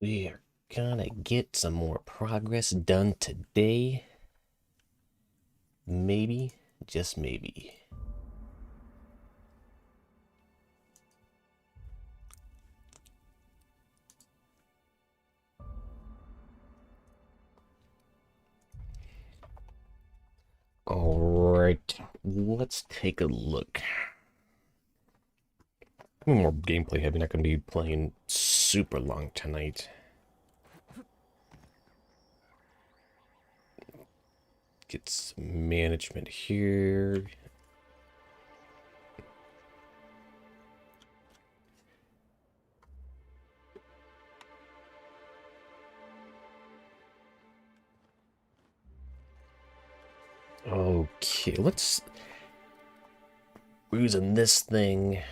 We are gonna get some more progress done today. Maybe, just maybe. Alright, let's take a look. More gameplay heavy, not gonna be playing super long tonight. Get some management here. Okay, let's... We're using this thing.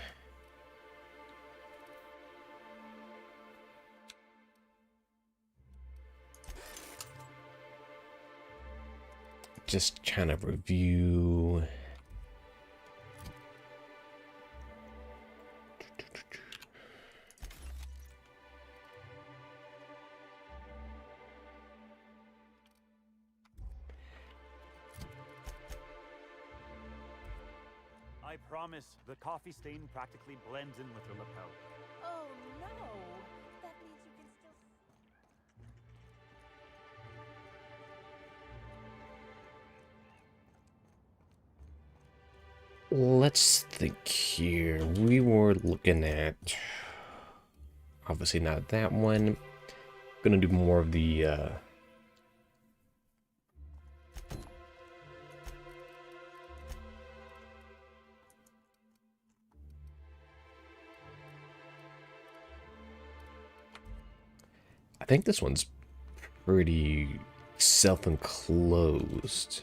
Just trying to review... I promise, the coffee stain practically blends in with your lapel. Oh no! That means you can still... Let's think here. We were looking at... Obviously not that one. Gonna do more of the, I think this one's pretty self-enclosed.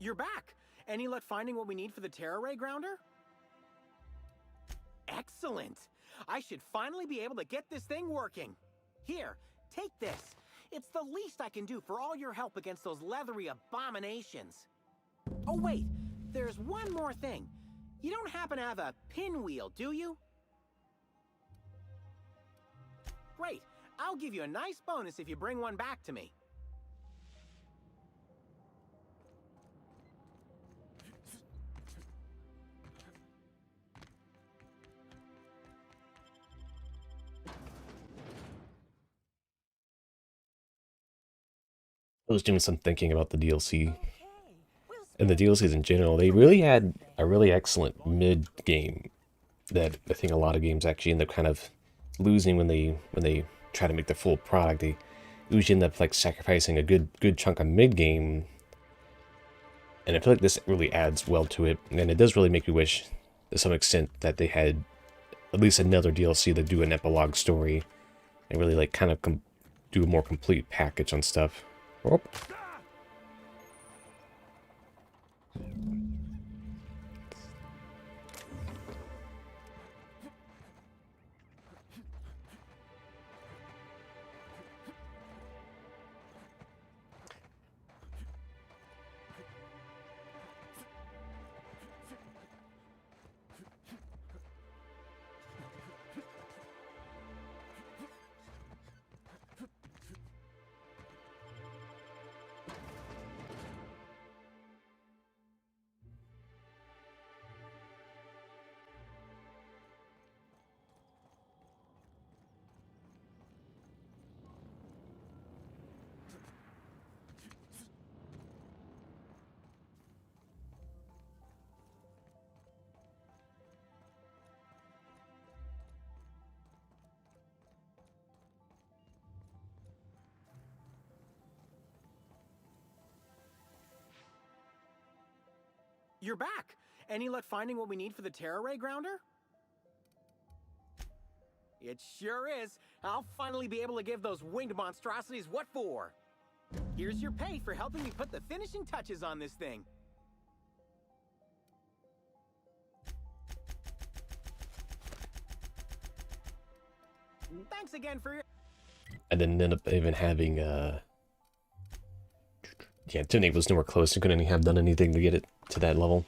You're back! Any luck finding what we need for the Terra Ray grounder? Excellent! I should finally be able to get this thing working. Here, take this. It's the least I can do for all your help against those leathery abominations. Oh wait, there's one more thing. You don't happen to have a pinwheel, do you? Great. I'll give you a nice bonus if you bring one back to me. I was doing some thinking about the DLC Okay, we'll and the spare you DLCs in the general. trouble They for really another had a day. really excellent mid-game that I think a lot of games actually end up kind of losing when they try to make the full product. They usually end up like sacrificing a good chunk of mid-game, and I feel like this really adds well to it, and it does really make me wish to some extent that they had at least another DLC to do an epilogue story and really like kind of do a more complete package on stuff. Oh, You're back. Any luck finding what we need for the Terra Ray grounder? It sure is. I'll finally be able to give those winged monstrosities what for. Here's your pay for helping me put the finishing touches on this thing. Thanks again for your... I didn't end up even having, yeah, Tunic was nowhere close. I couldn't have done anything to get it to that level.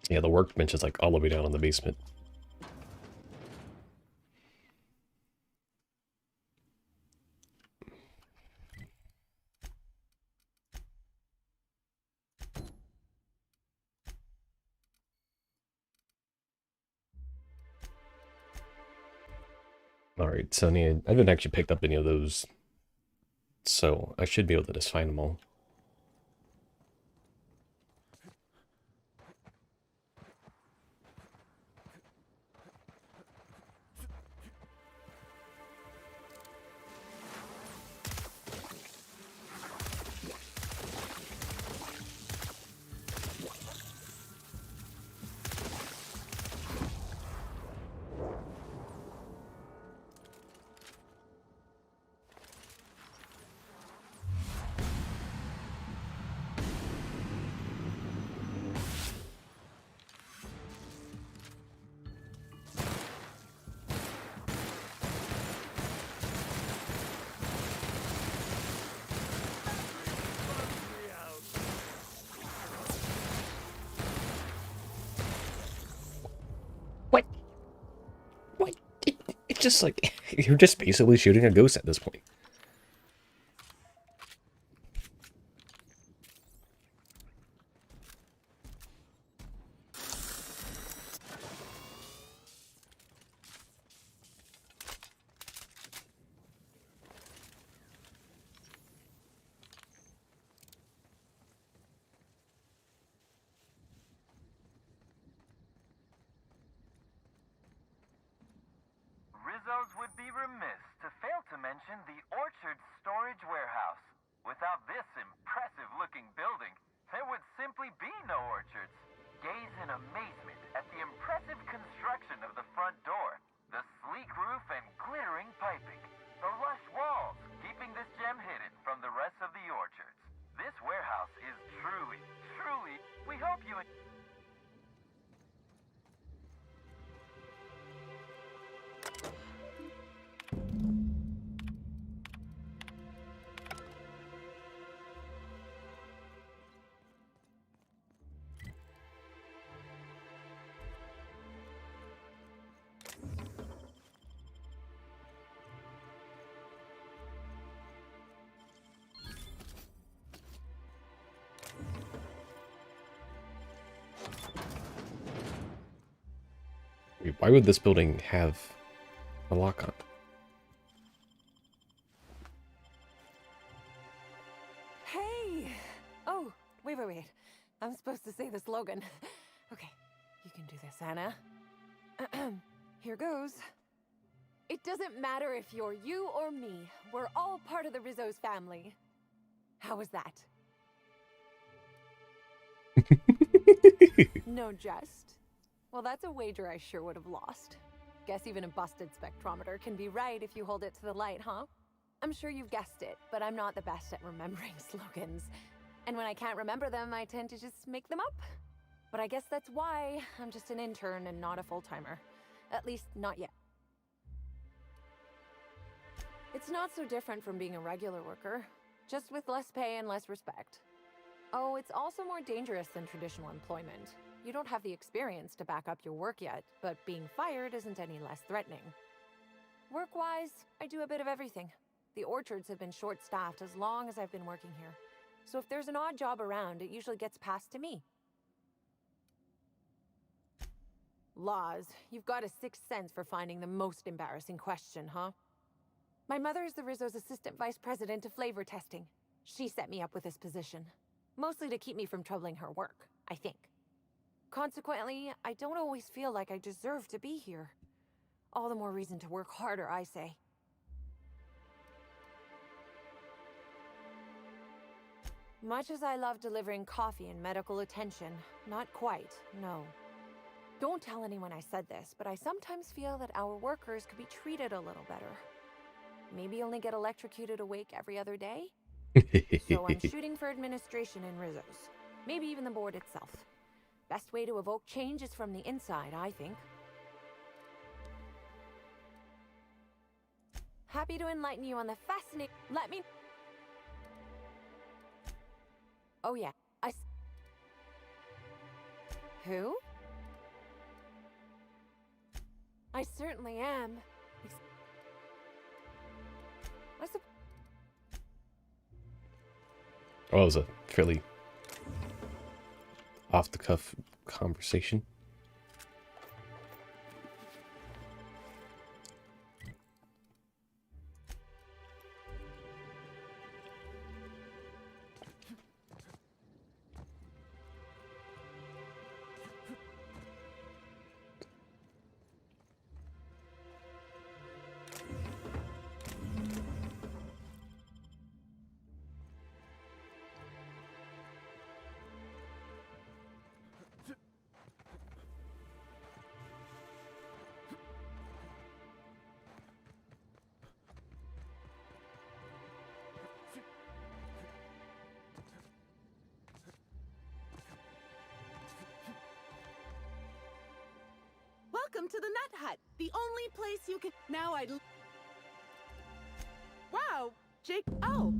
Yeah, the workbench is like all the way down in the basement. Alright, so I haven't actually picked up any of those, so I should be able to just find them all. It's just like, you're just basically shooting a ghost at this point. Rizzo's would be remiss to fail to mention the Orchard Storage Warehouse. Without this impressive-looking building, there would simply be no orchards. Gaze in amazement at the impressive construction of the front door, the sleek roof and glittering piping, the lush walls keeping this gem hidden from the rest of the orchards. This warehouse is truly, we hope you... Why would this building have a lock on it? Hey! Oh, wait. I'm supposed to say the slogan. Okay, you can do this, Anna. Here goes. It doesn't matter if you're you or me. We're all part of the Rizzo's family. How was that? No jest? Well, that's a wager I sure would have lost. Guess even a busted spectrometer can be right if you hold it to the light, huh? I'm sure you've guessed it, but I'm not the best at remembering slogans. And when I can't remember them, I tend to just make them up. But I guess that's why I'm just an intern and not a full-timer. At least, not yet. It's not so different from being a regular worker, just with less pay and less respect. Oh, it's also more dangerous than traditional employment. You don't have the experience to back up your work yet, but being fired isn't any less threatening. Work-wise, I do a bit of everything. The orchards have been short-staffed as long as I've been working here. So if there's an odd job around, it usually gets passed to me. Laws, you've got a sixth sense for finding the most embarrassing question, huh? My mother is the Rizzo's assistant vice president of flavor testing. She set me up with this position. Mostly to keep me from troubling her work, I think. Consequently, I don't always feel like I deserve to be here. All the more reason to work harder, I say. Much as I love delivering coffee and medical attention, not quite, no. Don't tell anyone I said this, but I sometimes feel that our workers could be treated a little better. Maybe only get electrocuted awake every other day? So I'm shooting for administration in Rizzo's. Maybe even the board itself. Best way to evoke change is from the inside, I think. Happy to enlighten you on the fascinating... Oh yeah, Who? I certainly am. Oh, it was a fairly off-the-cuff conversation. Welcome to the Nut Hut, the only place you can... Now I'd... Wow, Jake... Oh!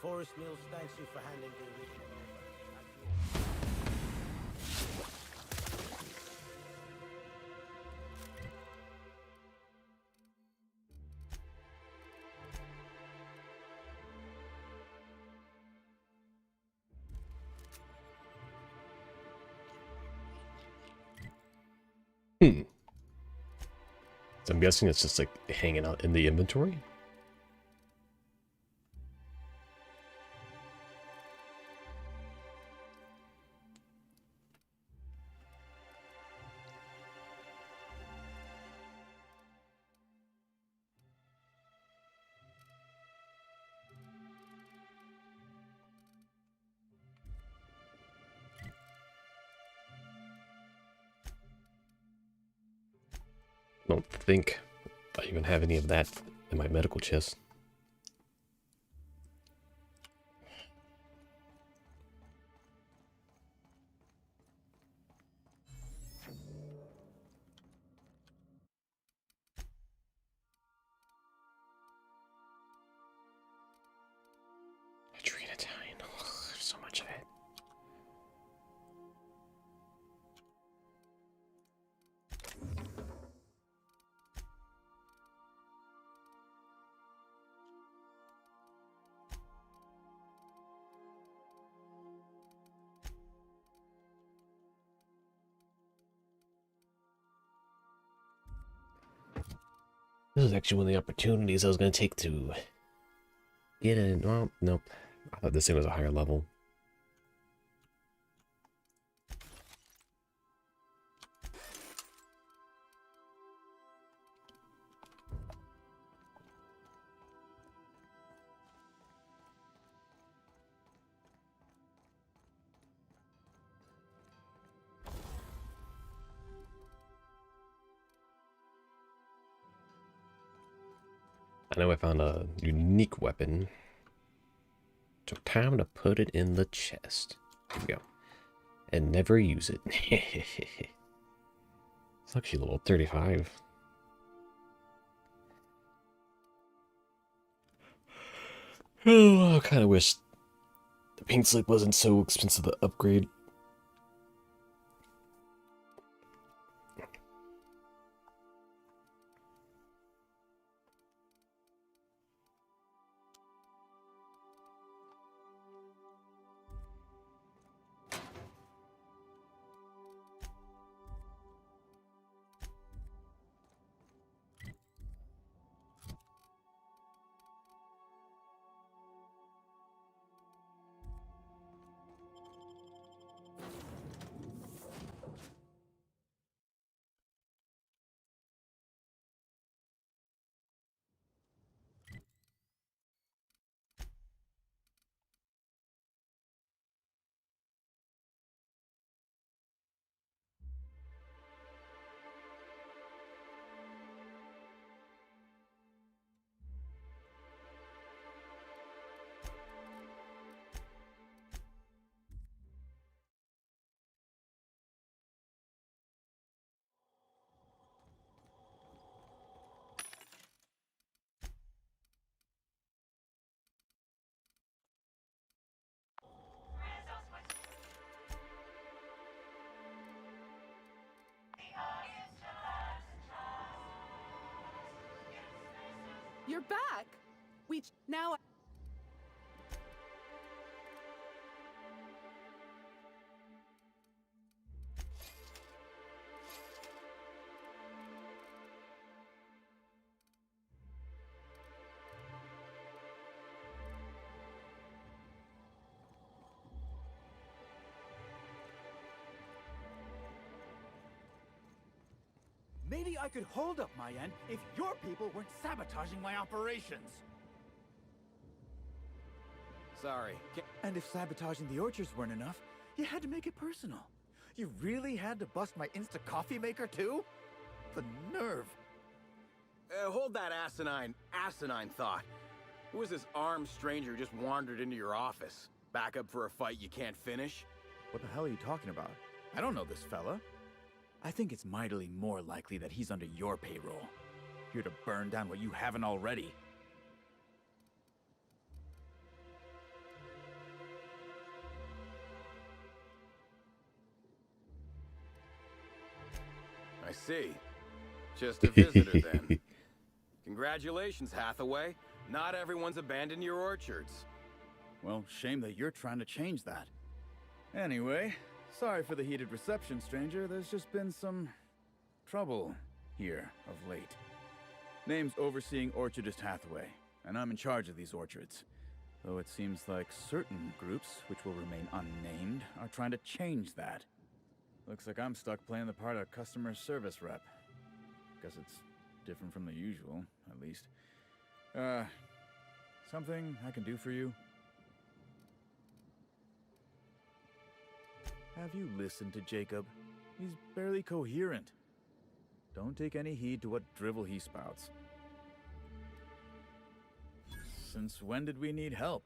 Forest Mills thanks you for handing the original Hmm. So I'm guessing it's just like hanging out in the inventory. I don't think I even have any of that in my medical chest. Adrenatine. There's so much of it. This is actually one of the opportunities I was going to take to get in. Well, nope. I thought this thing was a higher level. I know I found a unique weapon. Took time to put it in the chest. Here we go. And never use it. It's actually level 35. Oh, I kind of wish the pink slip wasn't so expensive to upgrade. You're back. Now. Maybe I could hold up my end if your people weren't sabotaging my operations. Sorry. And if sabotaging the orchards weren't enough, you had to make it personal. You really had to bust my instant coffee maker too? The nerve. Hold that asinine thought. Who was this armed stranger who just wandered into your office? Back up for a fight you can't finish? What the hell are you talking about? I don't know this fella. I think it's mightily more likely that he's under your payroll. Here to burn down what you haven't already. I see. Just a visitor then. Congratulations, Hathaway. Not everyone's abandoned your orchards. Well, shame that you're trying to change that. Anyway, sorry for the heated reception, stranger. There's just been some trouble here of late. Name's Overseeing Orchardist Hathaway, and I'm in charge of these orchards. Though it seems like certain groups, which will remain unnamed, are trying to change that. Looks like I'm stuck playing the part of customer service rep. Guess it's different from the usual, at least. Something I can do for you? Have you listened to Jacob? He's barely coherent. Don't take any heed to what drivel he spouts. Since when did we need help?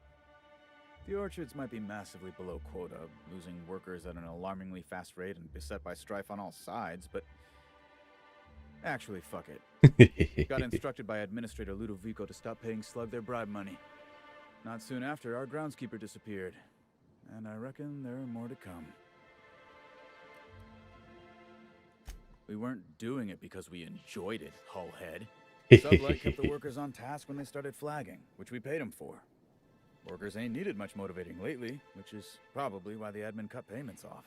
The orchards might be massively below quota, losing workers at an alarmingly fast rate and beset by strife on all sides, but... Actually, fuck it. Got instructed by Administrator Ludovico to stop paying Slug their bribe money. Not soon after, our groundskeeper disappeared. And I reckon there are more to come. We weren't doing it because we enjoyed it, hullhead. Sublight kept the workers on task when they started flagging, which we paid them for. Workers ain't needed much motivating lately, which is probably why the admin cut payments off.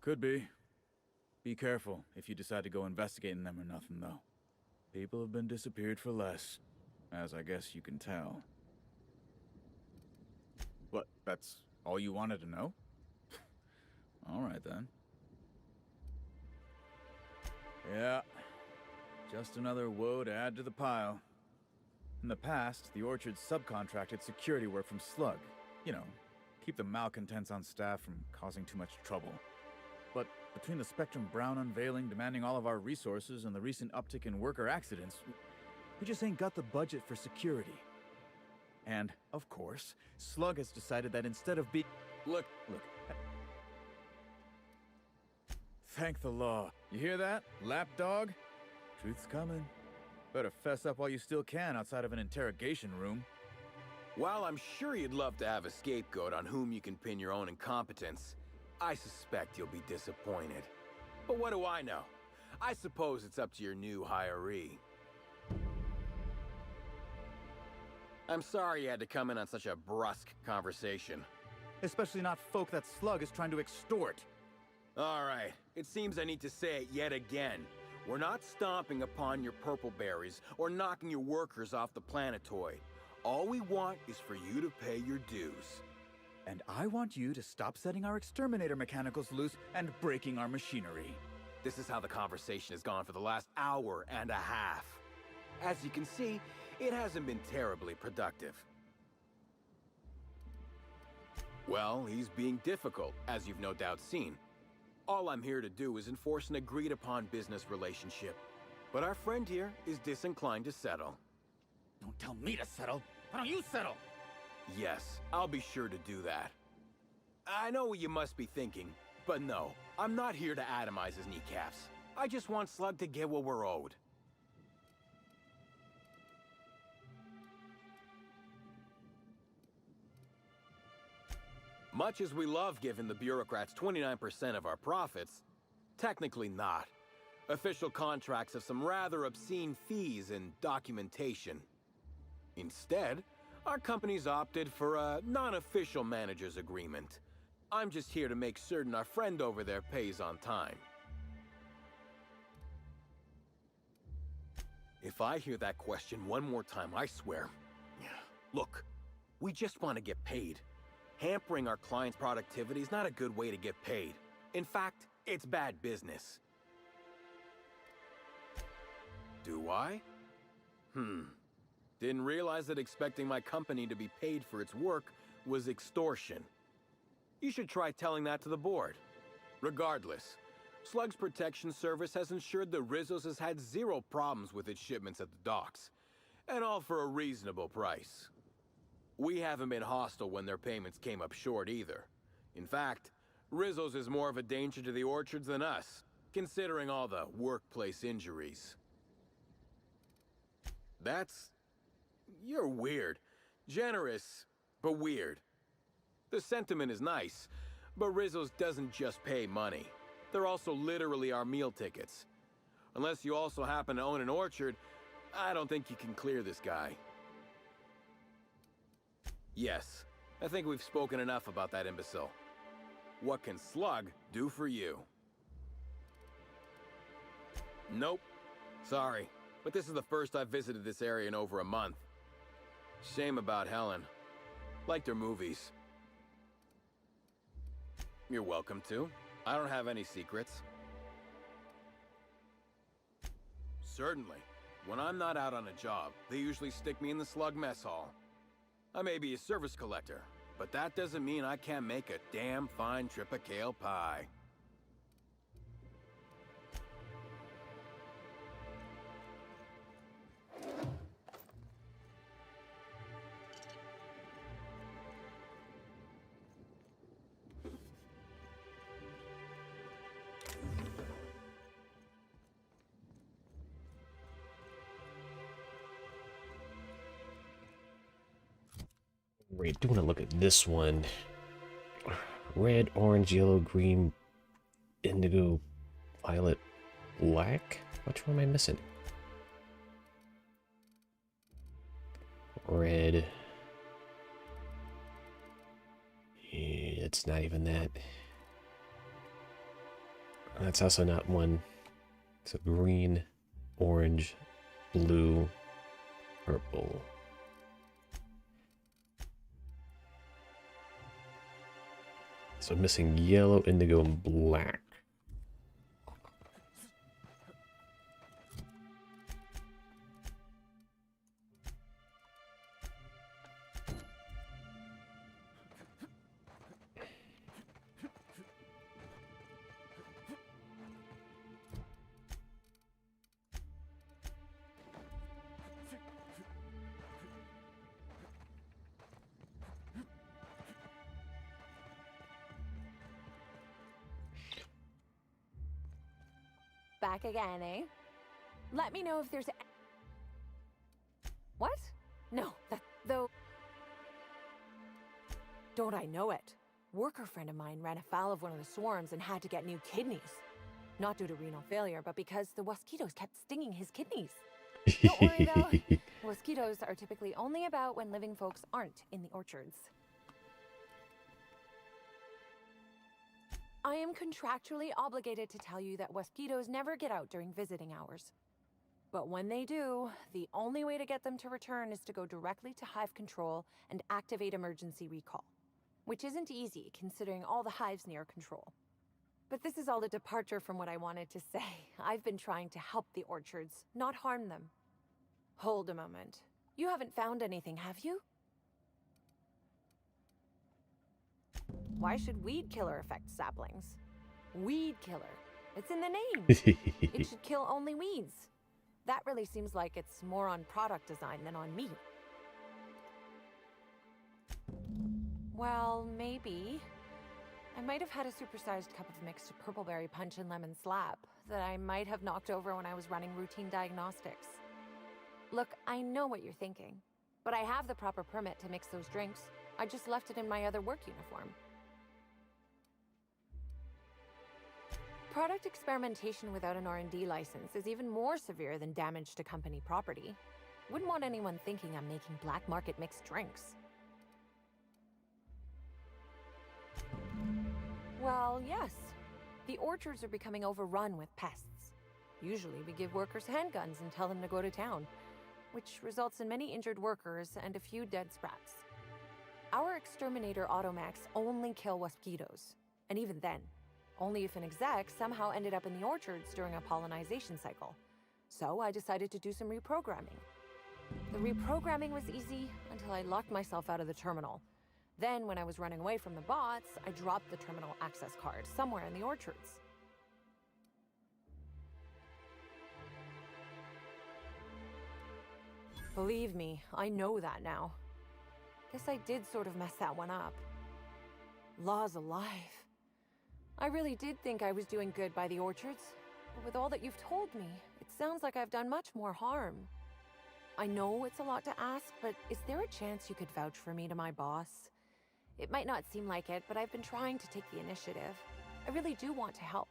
Could be. Be careful if you decide to go investigating them or nothing, though. People have been disappeared for less, as I guess you can tell. What, that's all you wanted to know? Alright then. Yeah, just another woe to add to the pile. In the past, the orchard subcontracted security work from Slug. You know, keep the malcontents on staff from causing too much trouble. But between the Spectrum Brown unveiling demanding all of our resources and the recent uptick in worker accidents, we just ain't got the budget for security. And, of course, Slug has decided that instead of Look. Thank the law. You hear that, lapdog? Truth's coming. Better fess up while you still can outside of an interrogation room. While I'm sure you'd love to have a scapegoat on whom you can pin your own incompetence, I suspect you'll be disappointed. But what do I know? I suppose it's up to your new hiree. I'm sorry you had to come in on such a brusque conversation. Especially not folk that Slug is trying to extort. All right, it seems I need to say it yet again. We're not stomping upon your purple berries or knocking your workers off the planetoid. All we want is for you to pay your dues. And I want you to stop setting our exterminator mechanicals loose and breaking our machinery. This is how the conversation has gone for the last hour and a half. As you can see, it hasn't been terribly productive. Well, he's being difficult, as you've no doubt seen. All I'm here to do is enforce an agreed-upon business relationship. But our friend here is disinclined to settle. Don't tell me to settle. Why don't you settle? Yes, I'll be sure to do that. I know what you must be thinking, but no, I'm not here to atomize his kneecaps. I just want Slug to get what we're owed. Much as we love giving the bureaucrats 29% of our profits, technically not. Official contracts have some rather obscene fees and documentation. Instead, our company's opted for a non-official manager's agreement. I'm just here to make certain our friend over there pays on time. If I hear that question one more time, I swear. Look, we just want to get paid. Hampering our clients' productivity is not a good way to get paid. In fact, it's bad business. Do I? Didn't realize that expecting my company to be paid for its work was extortion. You should try telling that to the board. Regardless, Slug's protection service has ensured that Rizzo's has had zero problems with its shipments at the docks, and all for a reasonable price. We haven't been hostile when their payments came up short either. In fact, Rizzo's is more of a danger to the orchards than us, considering all the workplace injuries. You're weird. Generous, but weird. The sentiment is nice, but Rizzo's doesn't just pay money. They're also literally our meal tickets. Unless you also happen to own an orchard, I don't think you can clear this guy. Yes, I think we've spoken enough about that imbecile. What can Slug do for you? Nope. Sorry, but this is the first I've visited this area in over a month. Shame about Helen. Liked her movies. You're welcome to. I don't have any secrets. Certainly. When I'm not out on a job, they usually stick me in the Slug mess hall. I may be a service collector, but that doesn't mean I can't make a damn fine trip of kale pie. Right, do want to look at this one. Red, orange, yellow, green, indigo, violet, black? Which one am I missing? Red. It's not even that. That's also not one. So green, orange, blue, purple. So I'm missing yellow, indigo, and black. Back again, eh? Let me know if there's What? No, that though. Don't I know it? Worker friend of mine ran afoul of one of the swarms and had to get new kidneys. Not due to renal failure, but because the mosquitoes kept stinging his kidneys. Don't worry though. Mosquitoes are typically only about when living folks aren't in the orchards. I am contractually obligated to tell you that mosquitoes never get out during visiting hours. But when they do, the only way to get them to return is to go directly to hive control and activate emergency recall. Which isn't easy, considering all the hives near control. But this is all a departure from what I wanted to say. I've been trying to help the orchards, not harm them. Hold a moment. You haven't found anything, have you? Why should weed killer affect saplings? Weed killer. It's in the name. It should kill only weeds. That really seems like it's more on product design than on me. Well, maybe. I might have had a supersized cup of mixed purpleberry punch and lemon slap that I might have knocked over when I was running routine diagnostics. Look, I know what you're thinking, but I have the proper permit to mix those drinks. I just left it in my other work uniform. Product experimentation without an R&D license is even more severe than damage to company property. Wouldn't want anyone thinking I'm making black market mixed drinks. Well, yes. The orchards are becoming overrun with pests. Usually we give workers handguns and tell them to go to town, which results in many injured workers and a few dead sprats. Our exterminator automax only kill mosquitoes, and even then, only if an exec somehow ended up in the orchards during a pollinization cycle. So I decided to do some reprogramming. The reprogramming was easy until I locked myself out of the terminal. Then, when I was running away from the bots, I dropped the terminal access card somewhere in the orchards. Believe me, I know that now. Guess I did sort of mess that one up. Law's alive. I really did think I was doing good by the orchards, but with all that you've told me, it sounds like I've done much more harm. I know it's a lot to ask, but is there a chance you could vouch for me to my boss? It might not seem like it, but I've been trying to take the initiative. I really do want to help.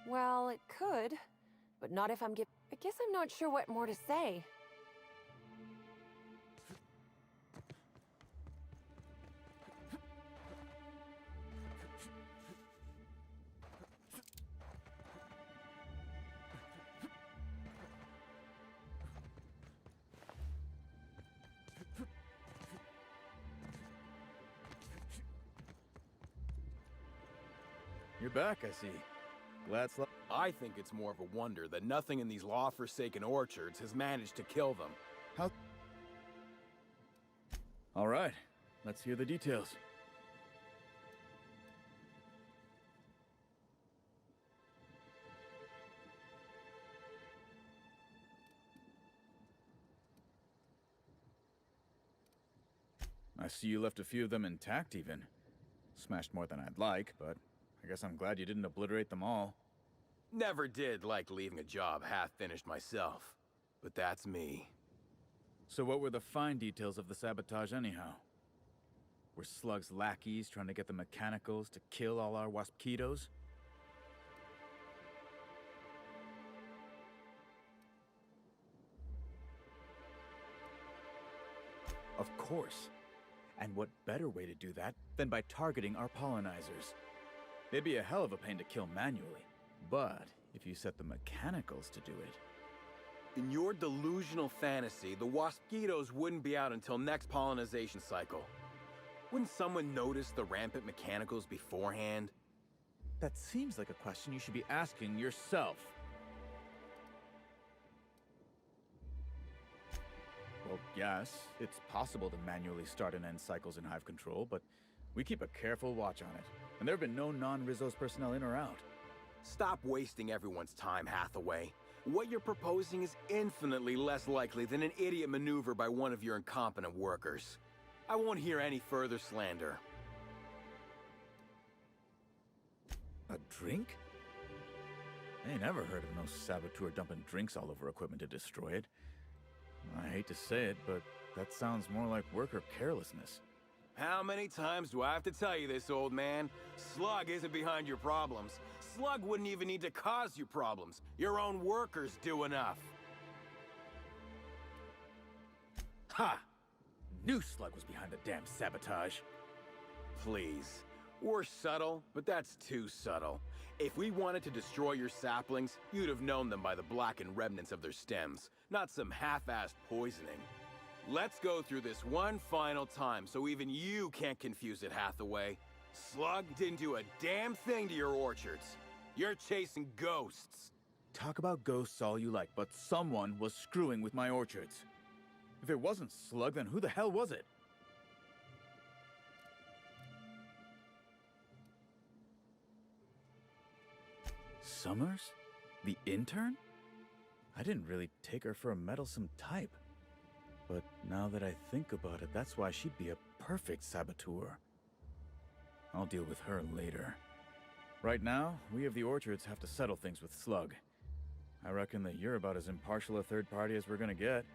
Well, it could, but not if I'm I guess I'm not sure what more to say. You're back, I see. Glad Slug. I think it's more of a wonder that nothing in these law-forsaken orchards has managed to kill them. How? All right, let's hear the details. I see you left a few of them intact even. Smashed more than I'd like, but I guess I'm glad you didn't obliterate them all. Never did like leaving a job half-finished myself. But that's me. So what were the fine details of the sabotage anyhow? Were Slug's lackeys trying to get the mechanicals to kill all our waspitos? Of course. And what better way to do that than by targeting our pollinizers? They'd be a hell of a pain to kill manually. But if you set the mechanicals to do it... In your delusional fantasy, the waspitos wouldn't be out until next pollinization cycle. Wouldn't someone notice the rampant mechanicals beforehand? That seems like a question you should be asking yourself. Well, yes, it's possible to manually start and end cycles in Hive Control, but we keep a careful watch on it. And there have been no non-Rizzo's personnel in or out. Stop wasting everyone's time, Hathaway. What you're proposing is infinitely less likely than an idiot maneuver by one of your incompetent workers. I won't hear any further slander. A drink? I ain't never heard of no saboteur dumping drinks all over equipment to destroy it. I hate to say it, but that sounds more like worker carelessness. How many times do I have to tell you this, old man? Slug isn't behind your problems. Slug wouldn't even need to cause you problems. Your own workers do enough. Ha! Knew Slug was behind the damn sabotage. Please. We're subtle, but that's too subtle. If we wanted to destroy your saplings, you'd have known them by the blackened remnants of their stems, not some half-assed poisoning. Let's go through this one final time so even you can't confuse it, Hathaway. Slug didn't do a damn thing to your orchards. You're chasing ghosts. Talk about ghosts all you like, but someone was screwing with my orchards. If it wasn't Slug, then who the hell was it? Summers? The intern? I didn't really take her for a meddlesome type. But now that I think about it, that's why she'd be a perfect saboteur. I'll deal with her later. Right now, we of the orchards have to settle things with Slug. I reckon that you're about as impartial a third party as we're gonna get.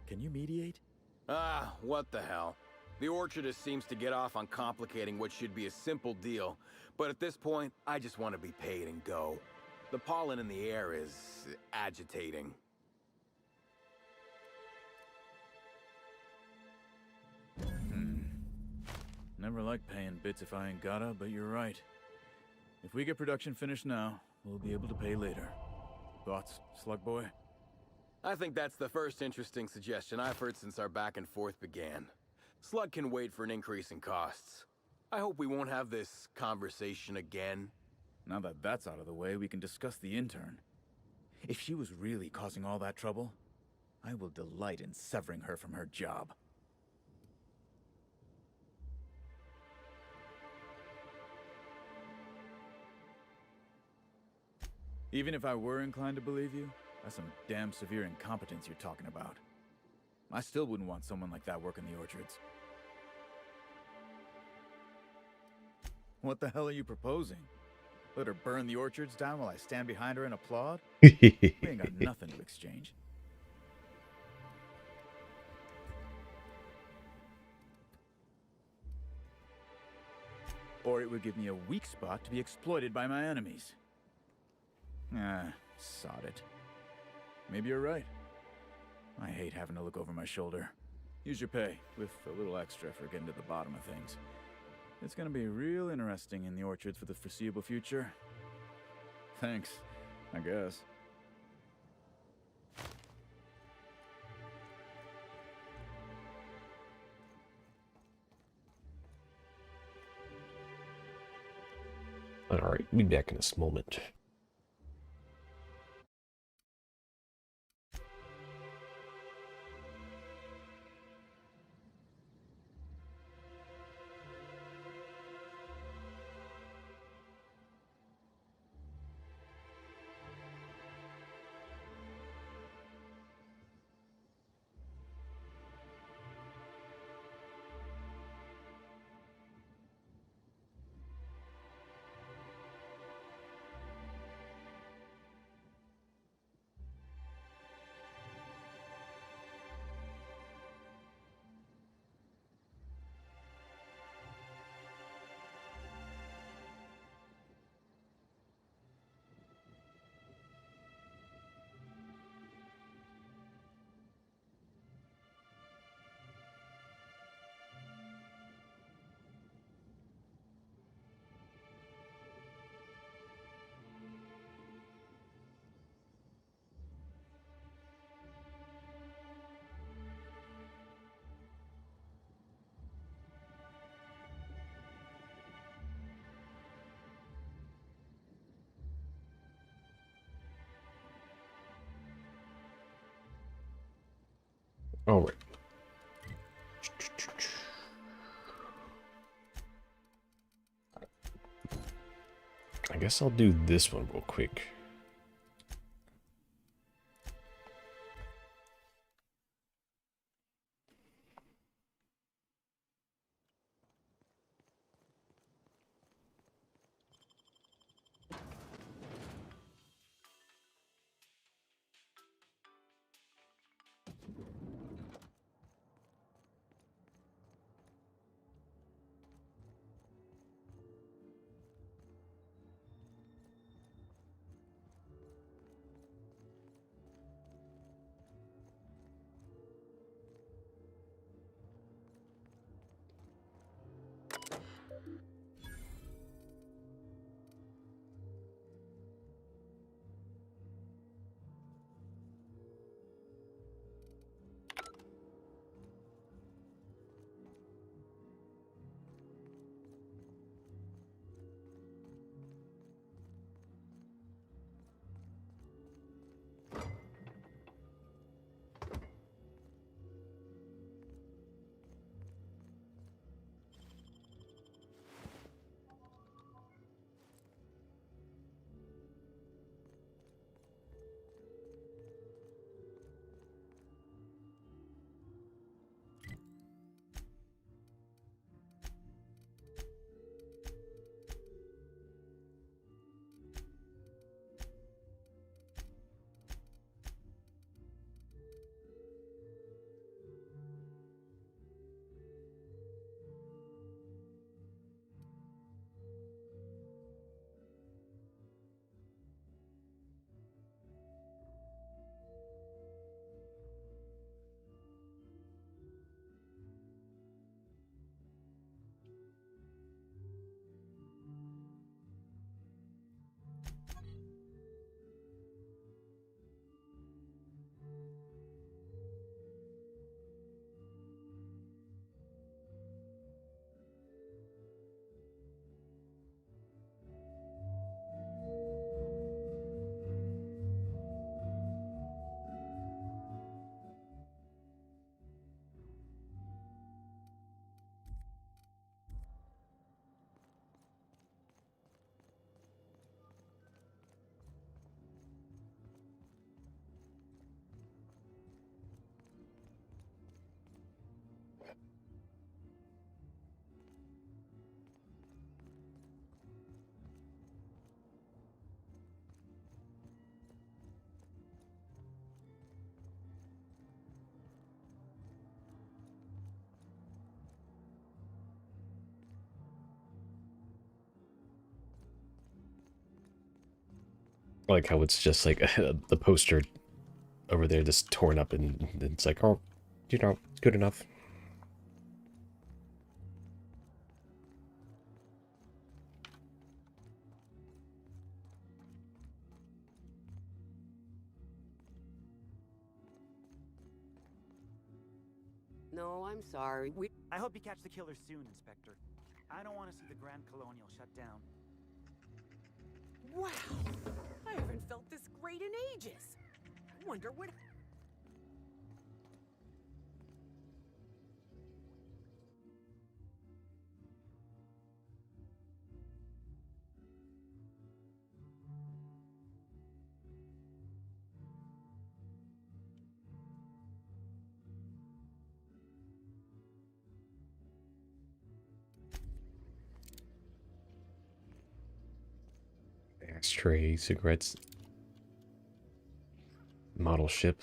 Can you mediate? Ah, what the hell. The orchardist seems to get off on complicating what should be a simple deal, but at this point, I just want to be paid and go. The pollen in the air is agitating. Never like paying bits if I ain't gotta, but you're right. If we get production finished now, we'll be able to pay later. Thoughts, Slug Boy? I think that's the first interesting suggestion I've heard since our back and forth began. Slug can wait for an increase in costs. I hope we won't have this conversation again. Now that that's out of the way, we can discuss the intern. If she was really causing all that trouble, I will delight in severing her from her job. Even if I were inclined to believe you, that's some damn severe incompetence you're talking about. I still wouldn't want someone like that working the orchards. What the hell are you proposing? Let her burn the orchards down while I stand behind her and applaud? We ain't got nothing to exchange. Or it would give me a weak spot to be exploited by my enemies. Ah, sod it. Maybe you're right. I hate having to look over my shoulder. Use your pay, with a little extra for getting to the bottom of things. It's gonna be real interesting in the orchards for the foreseeable future. Thanks, I guess. Alright, we'll be back in this moment. Alright. I guess I'll do this one real quick. I like how it's just like the poster over there just torn up and it's like, oh, you know, good enough. No, I'm sorry. I hope you catch the killer soon, Inspector. I don't want to see the Grand Colonial shut down. Wow! I haven't felt this great in ages. I wonder what... Ashtray, cigarettes, model ship.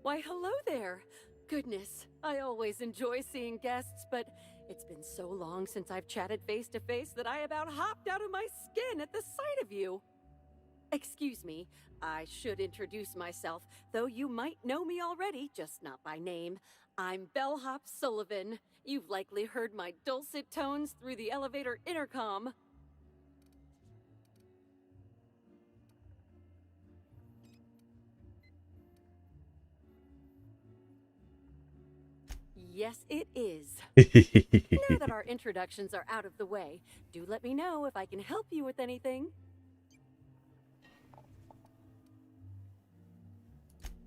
Why, hello there. Goodness, I always enjoy seeing guests, but it's been so long since I've chatted face to face that I about hopped out of my skin at the sight of you. Excuse me, I should introduce myself, though you might know me already, just not by name. I'm Bellhop Sullivan. You've likely heard my dulcet tones through the elevator intercom. Yes, it is. Now that our introductions are out of the way, do let me know if I can help you with anything.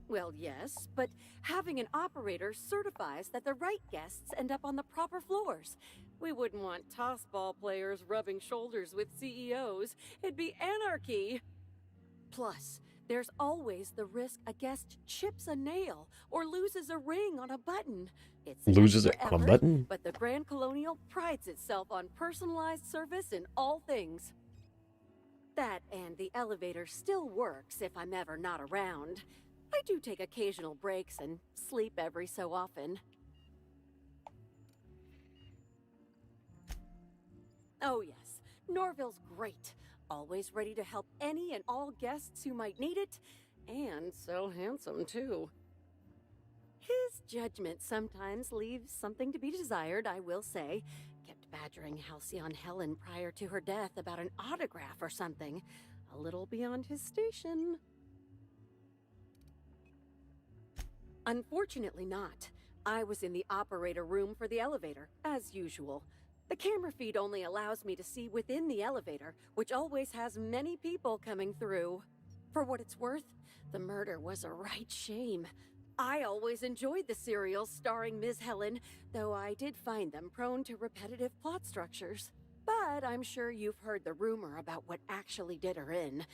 Well, yes, but having an operator certifies that the right guests end up on the proper floors. We wouldn't want tossball players rubbing shoulders with CEOs. It'd be anarchy. Plus, There's always the risk a guest chips a nail or loses a ring on a button. It's an Loses it extra on a effort, button? but the Grand Colonial prides itself on personalized service in all things. That and the elevator still works if I'm ever not around. I do take occasional breaks and sleep every so often. Oh yes, Norville's great. Always ready to help any and all guests who might need it. And so handsome, too. His judgment sometimes leaves something to be desired, I will say. Kept badgering Halcyon Helen prior to her death about an autograph or something. A little beyond his station. Unfortunately not. I was in the operator room for the elevator, as usual. The camera feed only allows me to see within the elevator, which always has many people coming through. For what it's worth, the murder was a right shame. I always enjoyed the serials starring Ms. Helen, though I did find them prone to repetitive plot structures. But I'm sure you've heard the rumor about what actually did her in.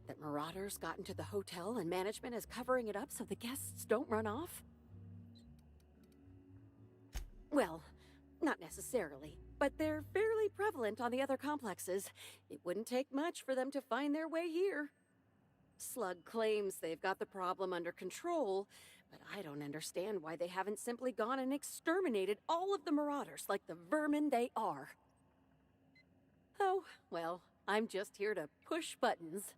That marauders got into the hotel and management is covering it up so the guests don't run off? Well, not necessarily, but they're fairly prevalent on the other complexes. It wouldn't take much for them to find their way here. Slug claims they've got the problem under control, but I don't understand why they haven't simply gone and exterminated all of the marauders like the vermin they are. Oh, well, I'm just here to push buttons.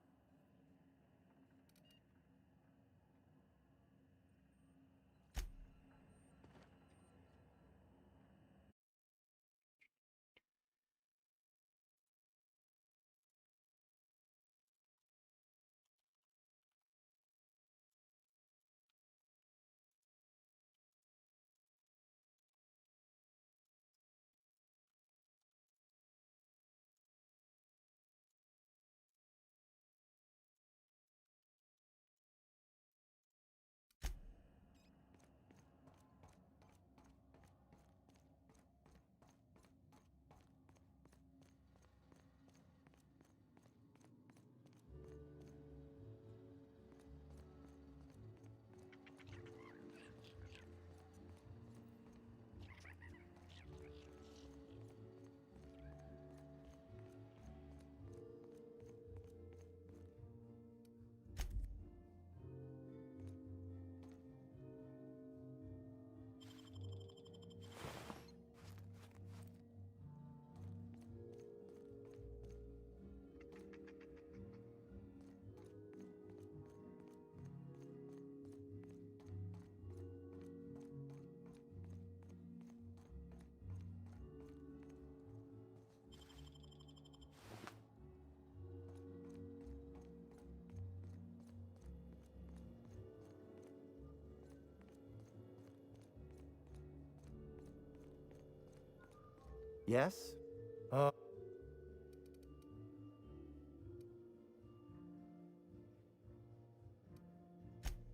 Yes?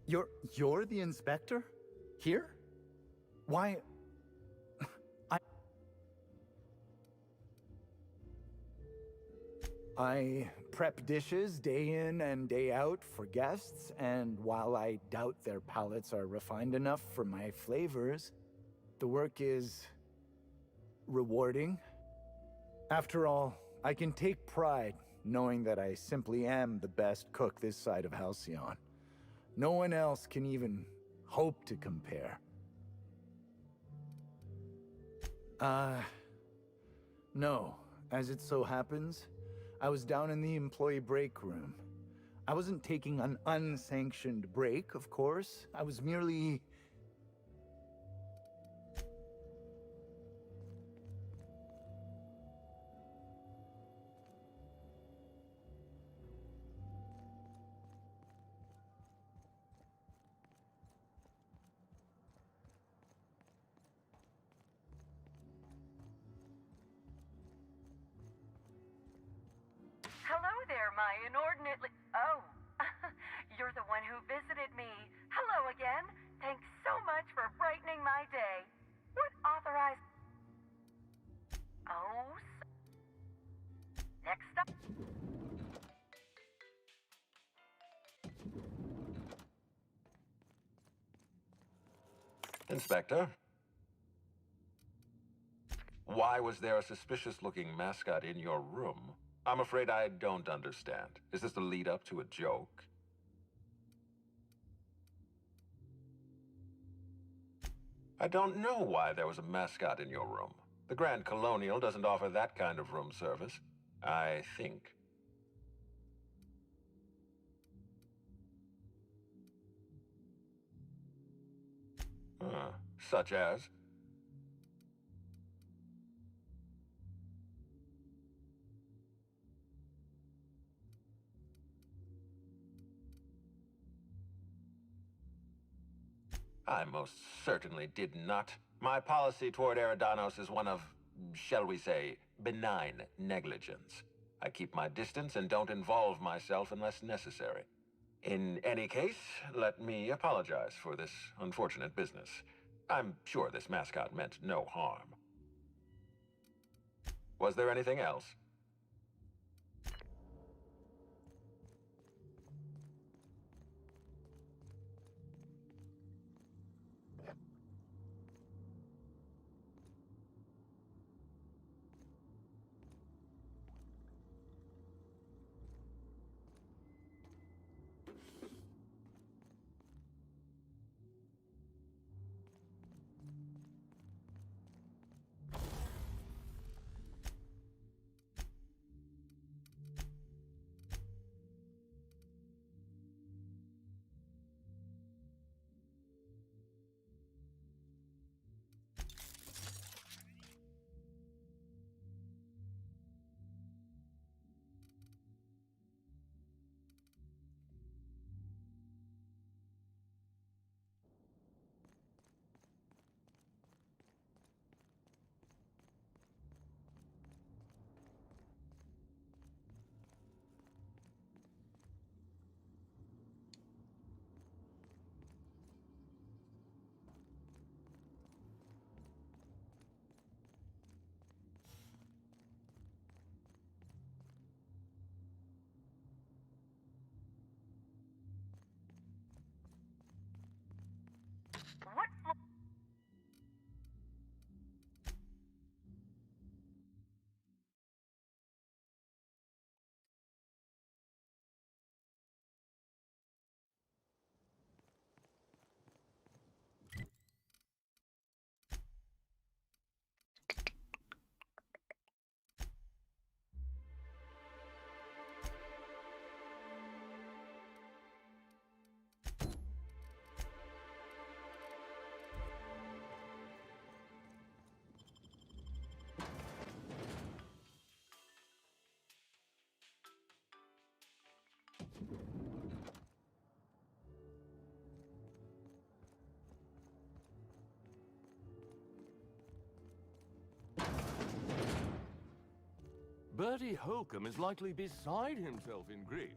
You're the inspector? Here? Why? I prep dishes day in and day out for guests, and while I doubt their palates are refined enough for my flavors, the work is rewarding. After all, I can take pride knowing that I simply am the best cook this side of Halcyon. No one else can even hope to compare. No. As it so happens, I was down in the employee break room. I wasn't taking an unsanctioned break, of course. I was merely... Hello there, my inordinately... Oh, you're the one who visited me. Hello again. Thanks so much for brightening my day. What authorized... Oh, next up... Inspector? Why was there a suspicious-looking mascot in your room? I'm afraid I don't understand. Is this the lead-up to a joke? I don't know why there was a mascot in your room. The Grand Colonial doesn't offer that kind of room service, I think. Such as? I most certainly did not. My policy toward Eridanos is one of, shall we say, benign negligence. I keep my distance and don't involve myself unless necessary. In any case, let me apologize for this unfortunate business. I'm sure this mascot meant no harm. Was there anything else? What floor? Bertie Holcomb is likely beside himself in grief.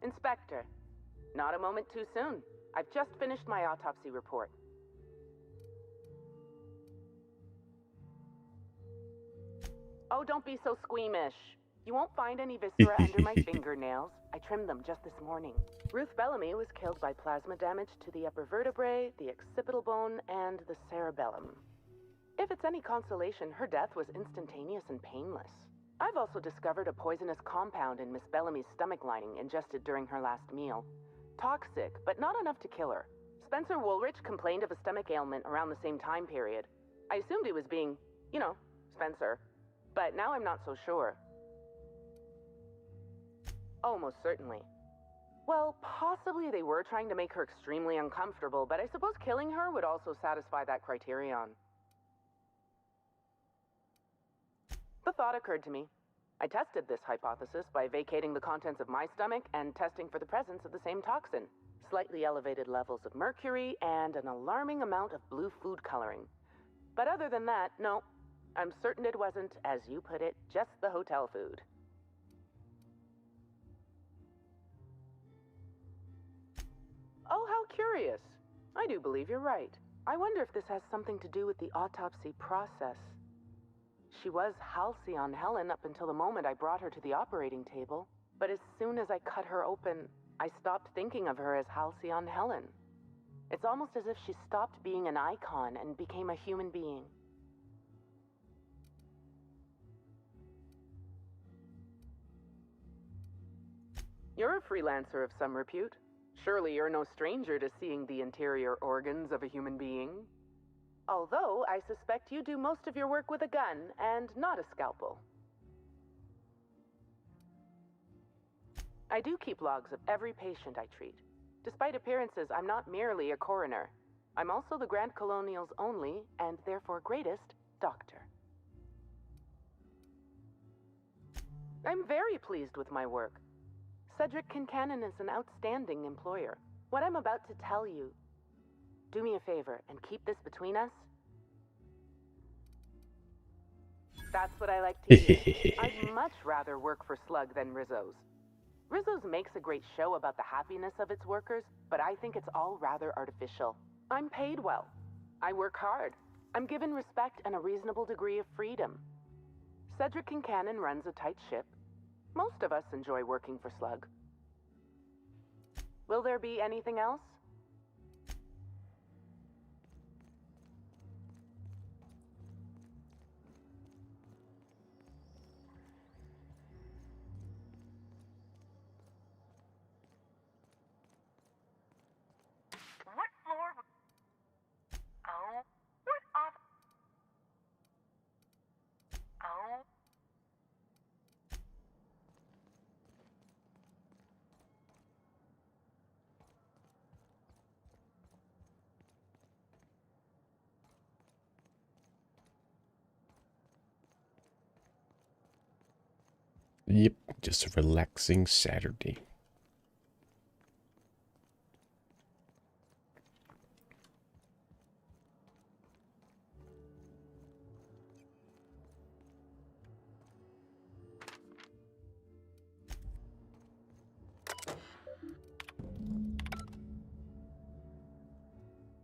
Inspector, not a moment too soon. I've just finished my autopsy report. Oh, don't be so squeamish. You won't find any viscera under my fingernails. I trimmed them just this morning. Ruth Bellamy was killed by plasma damage to the upper vertebrae, the occipital bone, and the cerebellum. If it's any consolation, her death was instantaneous and painless. I've also discovered a poisonous compound in Miss Bellamy's stomach lining ingested during her last meal. Toxic, but not enough to kill her. Spencer Woolrich complained of a stomach ailment around the same time period. I assumed he was being, Spencer. But now I'm not so sure. Oh, most certainly. Well, possibly they were trying to make her extremely uncomfortable, but I suppose killing her would also satisfy that criterion. The thought occurred to me. I tested this hypothesis by vacating the contents of my stomach and testing for the presence of the same toxin. Slightly elevated levels of mercury and an alarming amount of blue food coloring. But other than that, no. I'm certain it wasn't, as you put it, just the hotel food. Oh, how curious. I do believe you're right. I wonder if this has something to do with the autopsy process. She was Halcyon Helen up until the moment I brought her to the operating table. But as soon as I cut her open, I stopped thinking of her as Halcyon Helen. It's almost as if she stopped being an icon and became a human being. You're a freelancer of some repute. Surely you're no stranger to seeing the interior organs of a human being. Although, I suspect you do most of your work with a gun and not a scalpel. I do keep logs of every patient I treat. Despite appearances, I'm not merely a coroner. I'm also the Grand Colonial's only, and therefore greatest, doctor. I'm very pleased with my work. Cedric Kincannon is an outstanding employer. What I'm about to tell you, do me a favor and keep this between us. That's what I like to hear. I'd much rather work for Slug than Rizzo's. Rizzo's makes a great show about the happiness of its workers, but I think it's all rather artificial. I'm paid well. I work hard. I'm given respect and a reasonable degree of freedom. Cedric Kincannon runs a tight ship. Most of us enjoy working for Slug. Will there be anything else? What floor? Oh, what off? Oh. Yep, just a relaxing Saturday.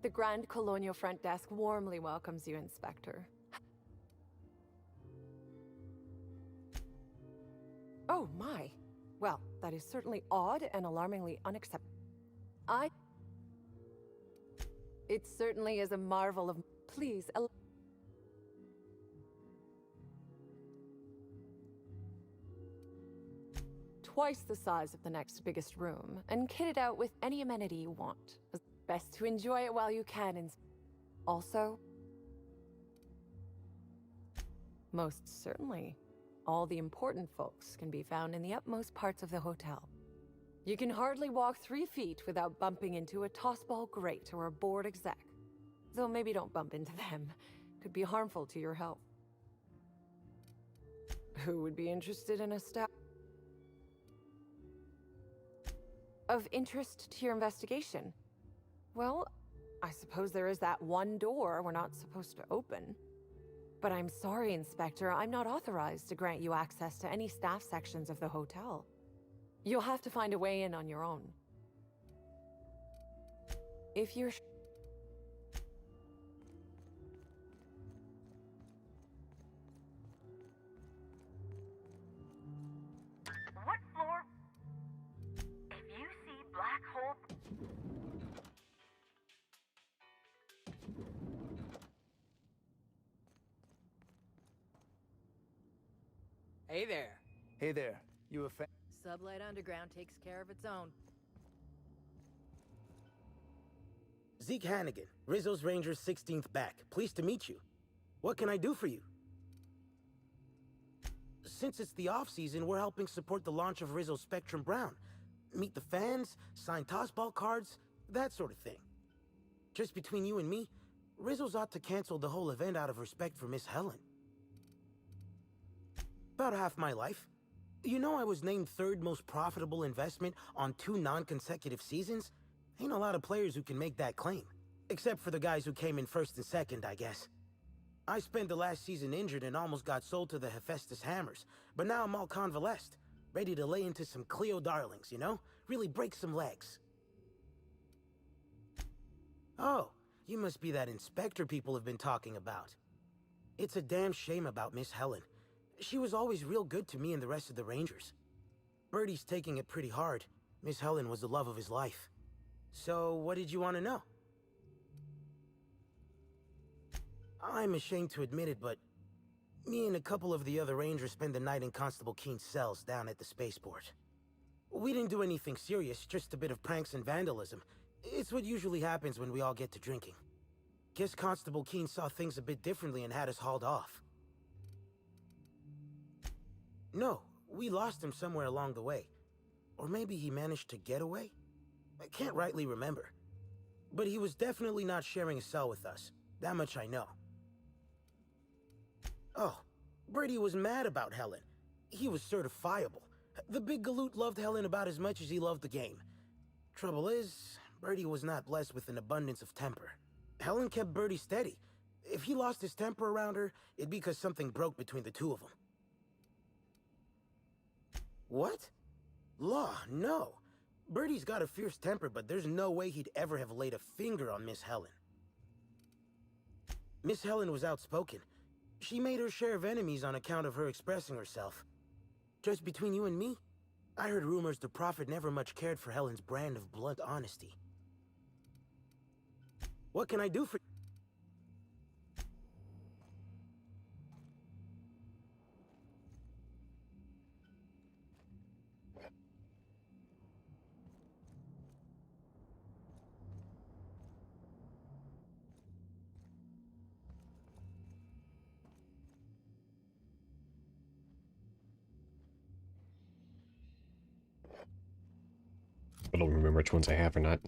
The Grand Colonial Front Desk warmly welcomes you, Inspector. Oh, my. Well, that is certainly odd and alarmingly unacceptable. It certainly is a marvel of... Please, twice the size of the next biggest room, and kit it out with any amenity you want. Best to enjoy it while you can, and also... Most certainly. All the important folks can be found in the utmost parts of the hotel. You can hardly walk 3 feet without bumping into a tossball grate or a bored exec. Though maybe don't bump into them. Could be harmful to your health. Who would be interested in a staff? Of interest to your investigation? Well, I suppose there is that one door we're not supposed to open. But I'm sorry, Inspector, I'm not authorized to grant you access to any staff sections of the hotel. You'll have to find a way in on your own. If you're... What floor? If you see black hole... Hey there. Hey there. You a fan? Sublight Underground takes care of its own. Zeke Hannigan, Rizzo's Rangers 16th back. Pleased to meet you. What can I do for you? Since it's the off-season, we're helping support the launch of Rizzo Spectrum Brown. Meet the fans, sign tossball cards, that sort of thing. Just between you and me, Rizzo's ought to cancel the whole event out of respect for Miss Helen. About half my life. You know I was named 3rd most profitable investment on 2 non-consecutive seasons? Ain't a lot of players who can make that claim. Except for the guys who came in 1st and 2nd, I guess. I spent the last season injured and almost got sold to the Hephaestus Hammers, but now I'm all convalesced, ready to lay into some Cleo darlings, you know? Really break some legs. Oh, you must be that inspector people have been talking about. It's a damn shame about Miss Helen. She was always real good to me and the rest of the Rangers. Birdie's taking it pretty hard. Miss Helen was the love of his life. So, what did you want to know? I'm ashamed to admit it, but me and a couple of the other Rangers spent the night in Constable Keen's cells down at the spaceport. We didn't do anything serious, just a bit of pranks and vandalism. It's what usually happens when we all get to drinking. Guess Constable Keen saw things a bit differently and had us hauled off. No, we lost him somewhere along the way. Or maybe he managed to get away? I can't rightly remember. But he was definitely not sharing a cell with us. That much I know. Oh, Brady was mad about Helen. He was certifiable. The big galoot loved Helen about as much as he loved the game. Trouble is, Brady was not blessed with an abundance of temper. Helen kept Bertie steady. If he lost his temper around her, it'd be because something broke between the two of them. What? Law, no. Bertie's got a fierce temper, but there's no way he'd ever have laid a finger on Miss Helen. Miss Helen was outspoken. She made her share of enemies on account of her expressing herself. Just between you and me, I heard rumors the Prophet never much cared for Helen's brand of blunt honesty. What can I do for you? I don't remember which ones I have or not.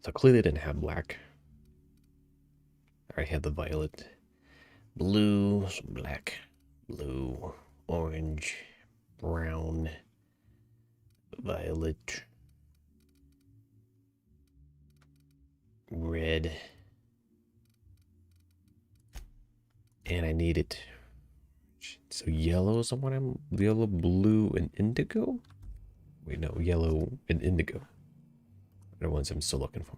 So clearly I didn't have black. I had the violet, blue, black, blue, orange, brown, violet, red, and I need it. So yellow is the one I'm, yellow, blue, and indigo? Wait, no, yellow and indigo are the ones I'm still looking for.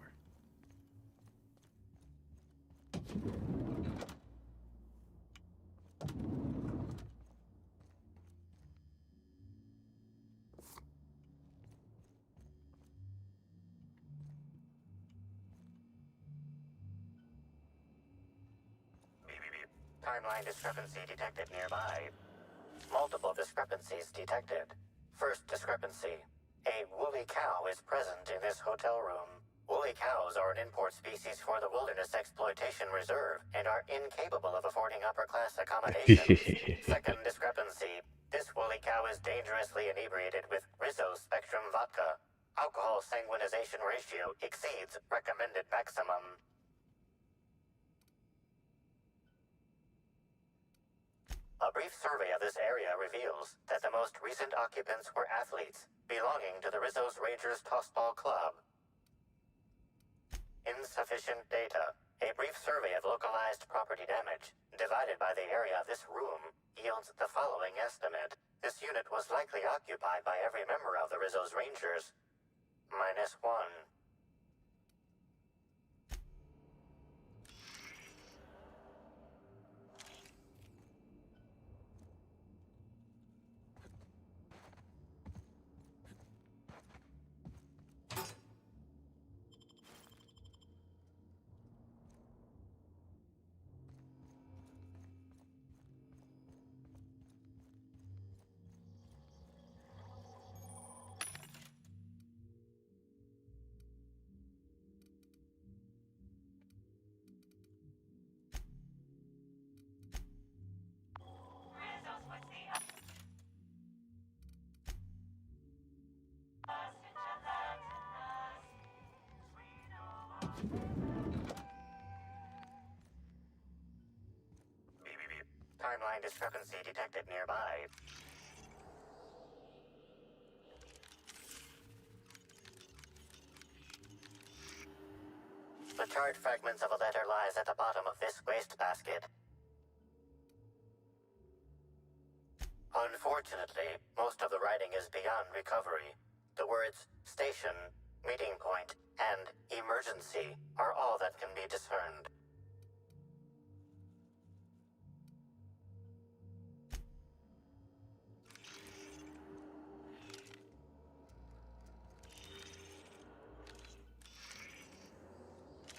Timeline discrepancy detected nearby. Multiple discrepancies detected. First discrepancy. A woolly cow is present in this hotel room. Woolly cows are an import species for the Wilderness Exploitation Reserve and are incapable of affording upper-class accommodations. Second discrepancy. This woolly cow is dangerously inebriated with Rizzo Spectrum vodka. Alcohol sanguinization ratio exceeds recommended maximum. A brief survey of this area reveals that the most recent occupants were athletes belonging to the Rizzo's Rangers Tossball Club. Insufficient data. A brief survey of localized property damage, divided by the area of this room, yields the following estimate. This unit was likely occupied by every member of the Rizzo's Rangers. -1. Timeline discrepancy detected nearby. The charred fragments of a letter lies at the bottom of this wastebasket. Unfortunately, most of the writing is beyond recovery. The words station, meeting point, and emergency are all that can be discerned.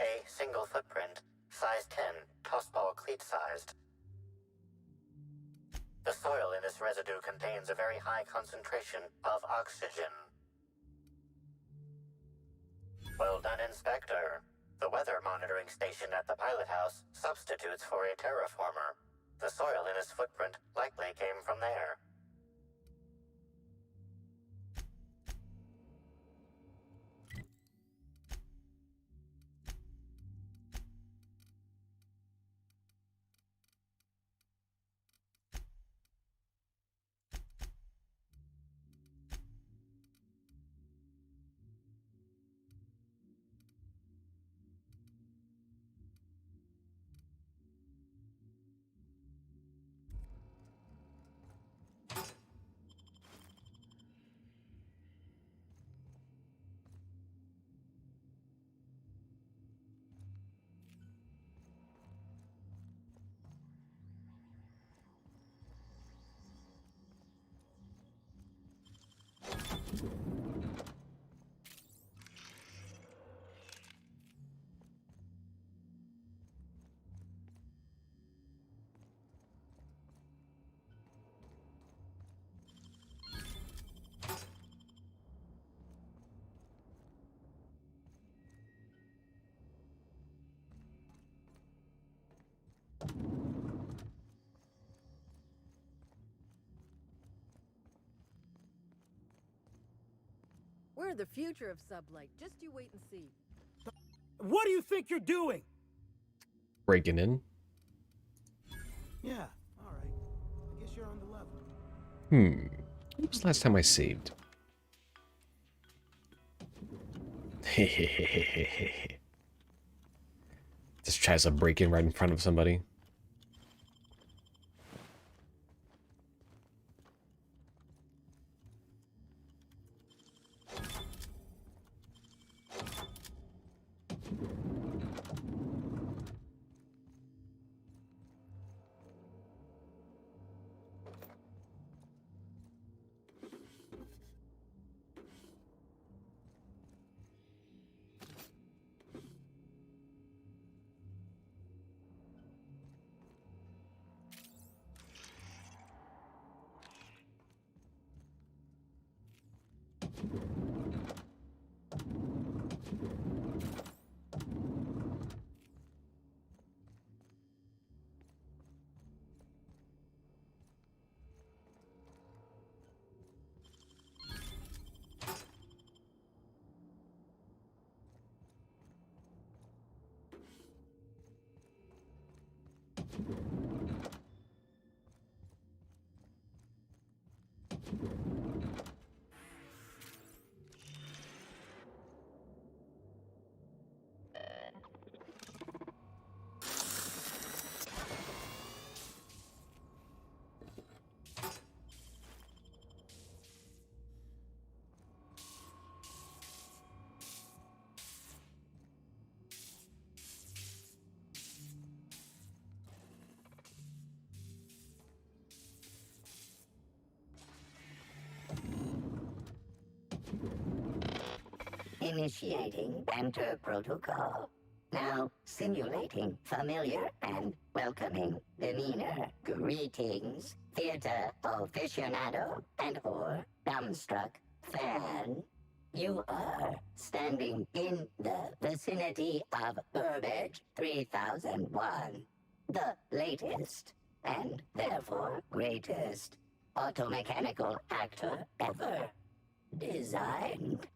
A single footprint, size 10, tossball cleat sized. The soil in this residue contains a very high concentration of oxygen. Well done, Inspector. The weather monitoring station at the pilot house substitutes for a terraformer. The soil in his footprint likely came from there. We're the future of sublight. Just you wait and see. What do you think you're doing? Breaking in. Yeah, all right. I guess you're on the level. When was the last time I saved? Just tries to break in right in front of somebody. Initiating enter protocol. Now simulating familiar and welcoming demeanor. Greetings, theater aficionado and or dumbstruck fan. You are standing in the vicinity of Burbage 3001, the latest and therefore greatest automechanical actor ever designed.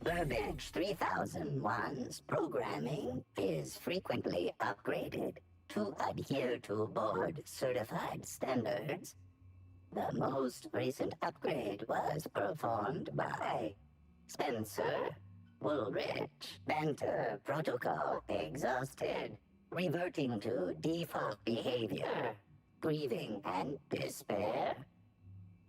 Burbage 3001's programming is frequently upgraded to adhere to board-certified standards. The most recent upgrade was performed by Spencer Woolrich. Banter protocol exhausted, reverting to default behavior, grieving and despair.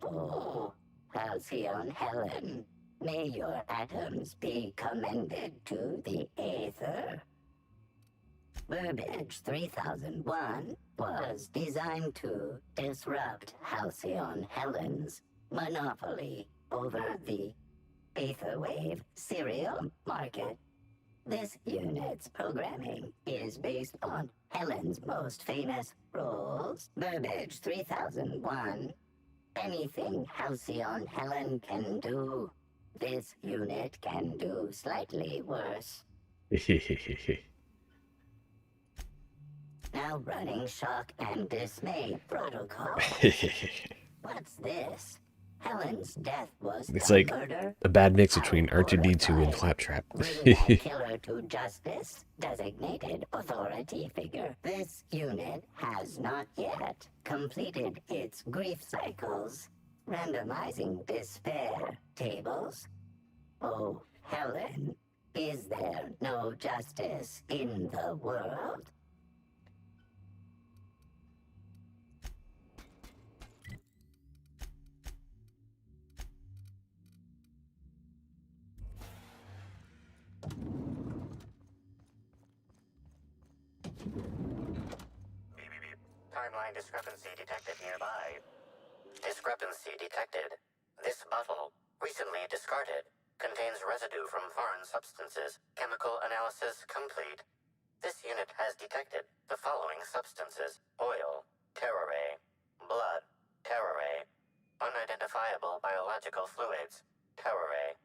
Oh, Halcyon Helen, may your atoms be commended to the Aether. Burbage 3001 was designed to disrupt Halcyon Helen's monopoly over the Aetherwave serial market. This unit's programming is based on Helen's most famous roles. Burbage 3001. Anything Halcyon Helen can do, this unit can do slightly worse. Now running shock and dismay protocol. What's this? Helen's death was It's the like murder. a bad mix between R2D2 and Claptrap. Bring that killer to justice. Designated authority figure. This unit has not yet completed its grief cycles. Randomizing despair tables. Oh, Helen, is there no justice in the world? Timeline discrepancy detected nearby. Discrepancy detected. This bottle, recently discarded, contains residue from foreign substances. Chemical analysis complete. This unit has detected the following substances: oil, terroray, blood, terroray, unidentifiable biological fluids, terroray.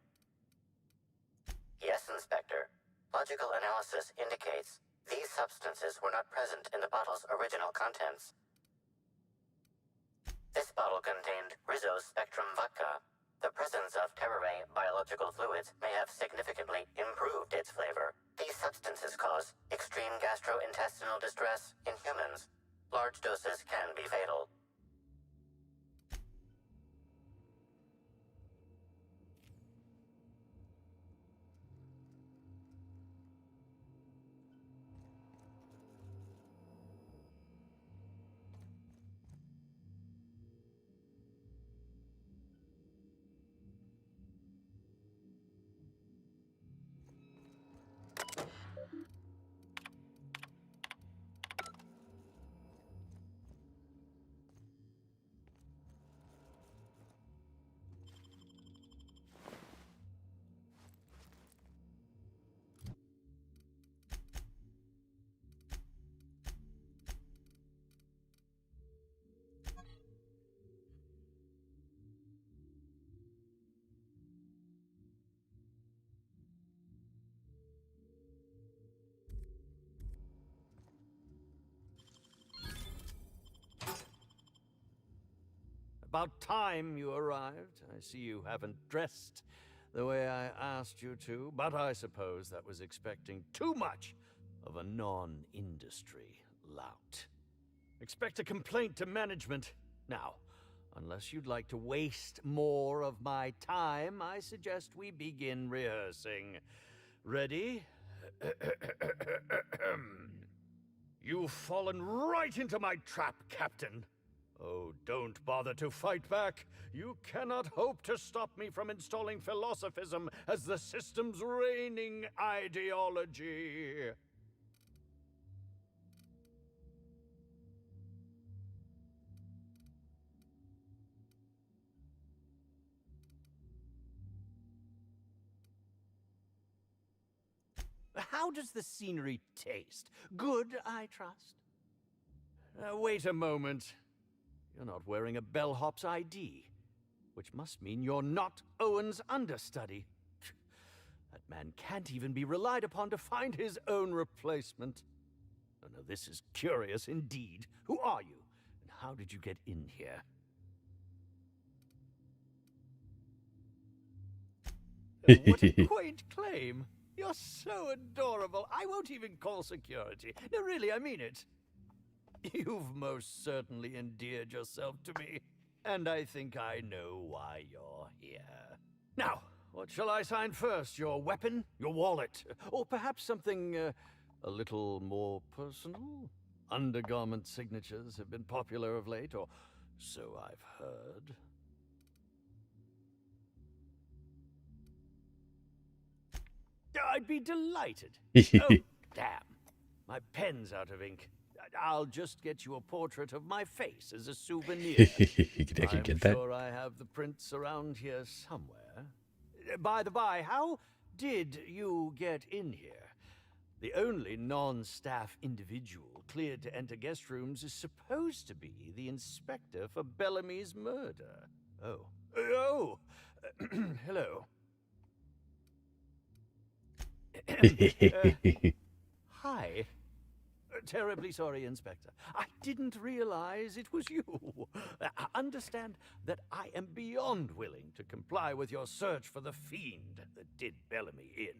Yes, Inspector. Logical analysis indicates these substances were not present in the bottle's original contents. This bottle contained Rizzo's Spectrum vodka. The presence of terroray biological fluids may have significantly improved its flavor. These substances cause extreme gastrointestinal distress in humans. Large doses can be fatal. About time you arrived. I see you haven't dressed the way I asked you to, but I suppose that was expecting too much of a non-industry lout. Expect a complaint to management. Now, unless you'd like to waste more of my time, I suggest we begin rehearsing. Ready? You've fallen right into my trap, Captain. Oh, don't bother to fight back. You cannot hope to stop me from installing philosophism as the system's reigning ideology. How does the scenery taste? Good, I trust? Wait a moment. You're not wearing a bellhop's ID, which must mean you're not Owen's understudy. That man can't even be relied upon to find his own replacement. Oh, no, this is curious indeed. Who are you, and how did you get in here? What a quaint claim. You're so adorable. I won't even call security. No, really, I mean it. You've most certainly endeared yourself to me, and I think I know why you're here. Now, what shall I sign first? Your weapon? Your wallet? Or perhaps something a little more personal? Undergarment signatures have been popular of late, or so I've heard. I'd be delighted. Oh, damn. My pen's out of ink. I'll just get you a portrait of my face as a souvenir. I can get that. I'm sure I have the prints around here somewhere. By the by, how did you get in here? The only non-staff individual cleared to enter guest rooms is supposed to be the inspector for Bellamy's murder. Oh. Oh! Hello. Hi. Terribly sorry, Inspector. I didn't realize it was you. Understand that I am beyond willing to comply with your search for the fiend that did Bellamy in.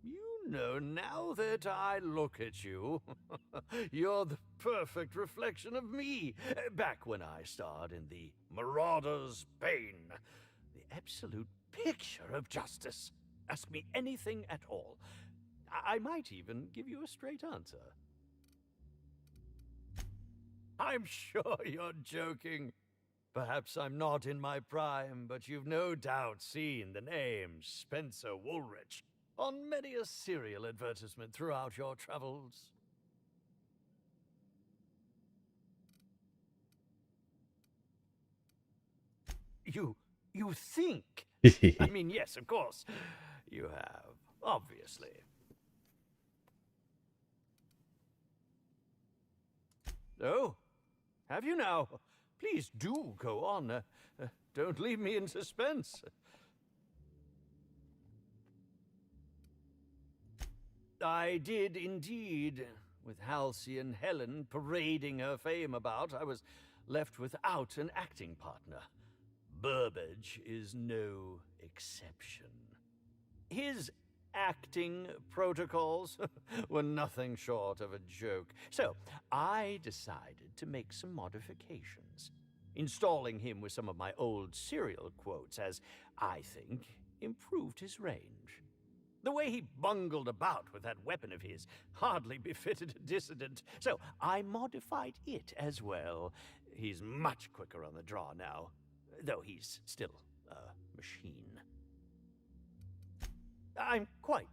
You know, now that I look at you, you're the perfect reflection of me, back when I starred in the Marauder's Bane. The absolute picture of justice. Ask me anything at all. I might even give you a straight answer. I'm sure you're joking. Perhaps I'm not in my prime, but you've no doubt seen the name Spencer Woolrich on many a serial advertisement throughout your travels. You think? I mean, yes, of course. You have, obviously. Oh, have you now? Please do go on. Don't leave me in suspense. I did indeed. With Halcyon Helen parading her fame about, I was left without an acting partner. Burbage is no exception. His acting protocols were nothing short of a joke. So I decided to make some modifications, installing him with some of my old serial quotes as, I think, improved his range. The way he bungled about with that weapon of his hardly befitted a dissident, so I modified it as well. He's much quicker on the draw now, though he's still a machine. I'm quite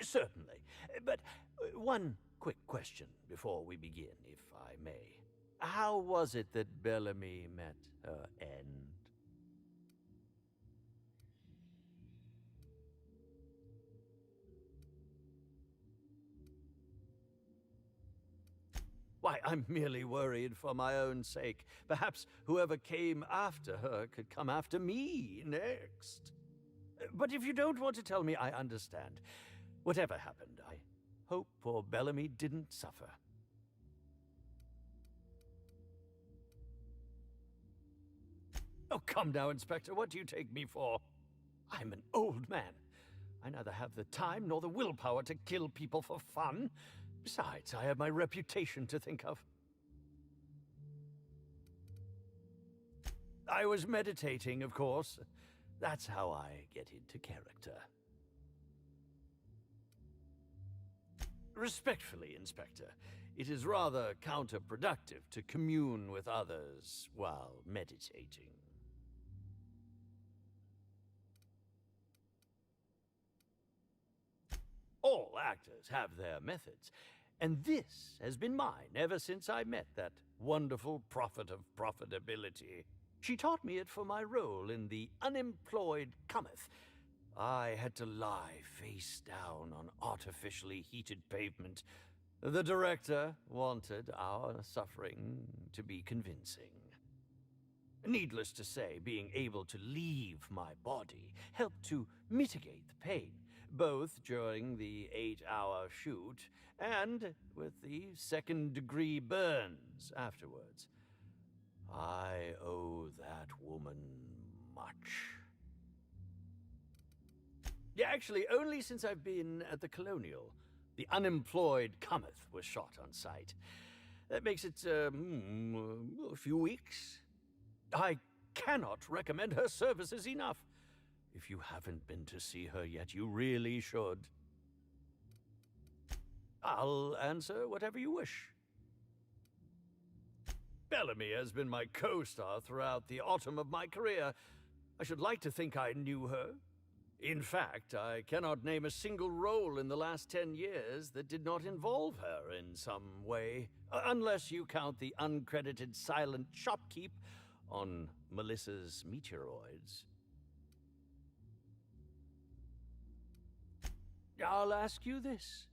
Certainly. But one quick question before we begin, if I may. How was it that Bellamy met her end? Why, I'm merely worried for my own sake. Perhaps whoever came after her could come after me next. But if you don't want to tell me, I understand. Whatever happened, I hope poor Bellamy didn't suffer. Oh, come now, Inspector. What do you take me for? I'm an old man. I neither have the time nor the willpower to kill people for fun. Besides, I have my reputation to think of. I was meditating, of course. That's how I get into character. Respectfully, Inspector, it is rather counterproductive to commune with others while meditating. All actors have their methods, and this has been mine ever since I met that wonderful prophet of profitability. She taught me it for my role in The Unemployed Cometh. I had to lie face down on artificially heated pavement. The director wanted our suffering to be convincing. Needless to say, being able to leave my body helped to mitigate the pain, both during the 8-hour shoot and with the second-degree burns afterwards. I owe that woman much. Yeah, actually, only since I've been at the Colonial. The unemployed cometh was shot on sight. That makes it, a few weeks. I cannot recommend her services enough. If you haven't been to see her yet, you really should. I'll answer whatever you wish. Bellamy has been my co-star throughout the autumn of my career. I should like to think I knew her. In fact, I cannot name a single role in the last 10 years that did not involve her in some way, unless you count the uncredited silent shopkeep on Melissa's Meteoroids. I'll ask you this.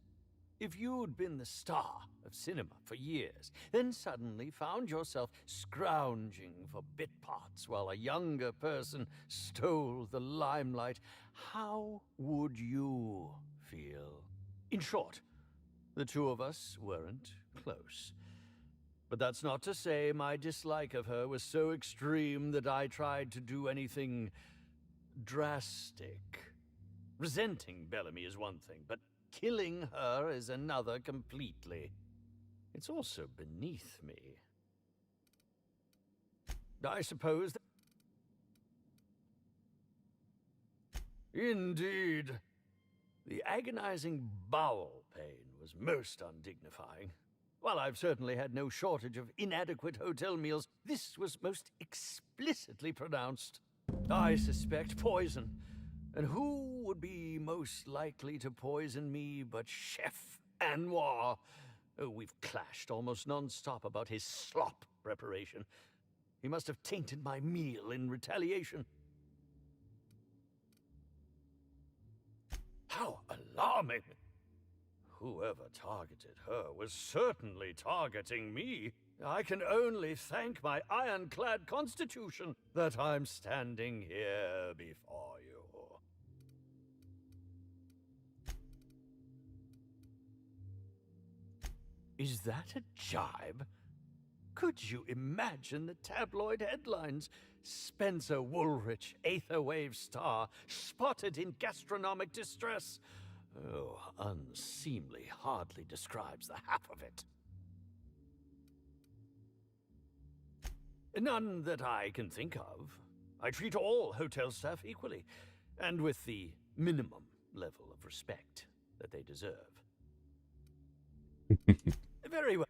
If you'd been the star of cinema for years, then suddenly found yourself scrounging for bit parts while a younger person stole the limelight, how would you feel? In short, the two of us weren't close. But that's not to say my dislike of her was so extreme that I tried to do anything drastic. Resenting Bellamy is one thing, but killing her is another completely. It's also beneath me. I suppose that... Indeed. The agonizing bowel pain was most undignifying. While I've certainly had no shortage of inadequate hotel meals, this was most explicitly pronounced. I suspect poison. And who would be most likely to poison me but Chef Anwar? Oh, we've clashed almost non-stop about his slop preparation. He must have tainted my meal in retaliation. How alarming! Whoever targeted her was certainly targeting me. I can only thank my ironclad constitution that I'm standing here before you. Is that a jibe? Could you imagine the tabloid headlines? Spencer Woolrich, Aetherwave star, spotted in gastronomic distress. Oh, unseemly hardly describes the half of it. None that I can think of. I treat all hotel staff equally, and with the minimum level of respect that they deserve. Very well.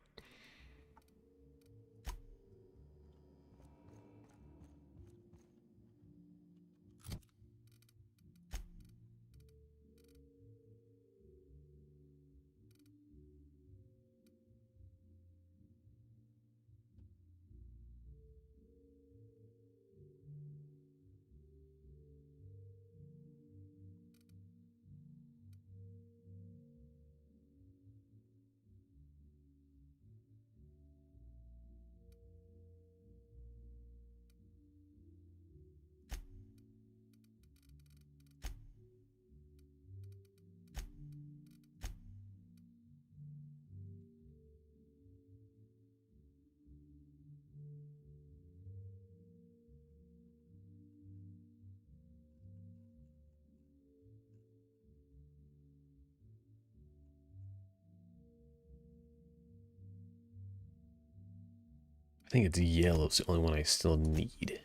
I think it's yellow. It's the only one I still need.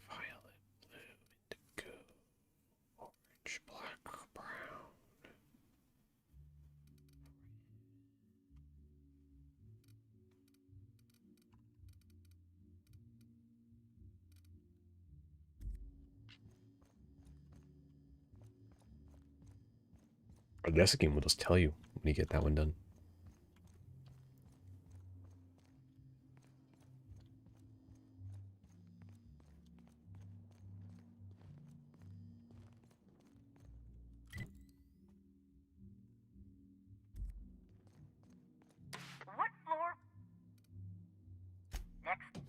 Violet, blue, indigo, orange, black, brown. I guess the game will just tell you when you get that one done. What floor? Next.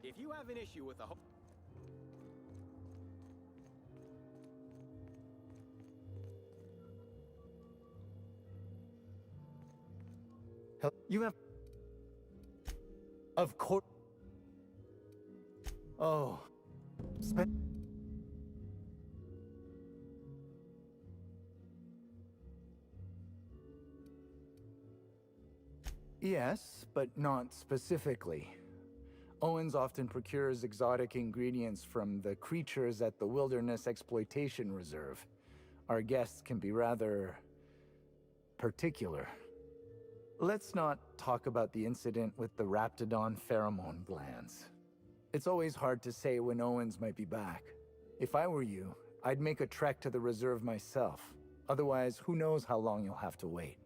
If you have an issue with the You have... Of course... Oh... Yes, but not specifically. Owens often procures exotic ingredients from the creatures at the Wilderness Exploitation Reserve. Our guests can be rather... particular. Let's not talk about the incident with the Raptidon pheromone glands. It's always hard to say when Owens might be back. If I were you, I'd make a trek to the reserve myself. Otherwise, who knows how long you'll have to wait.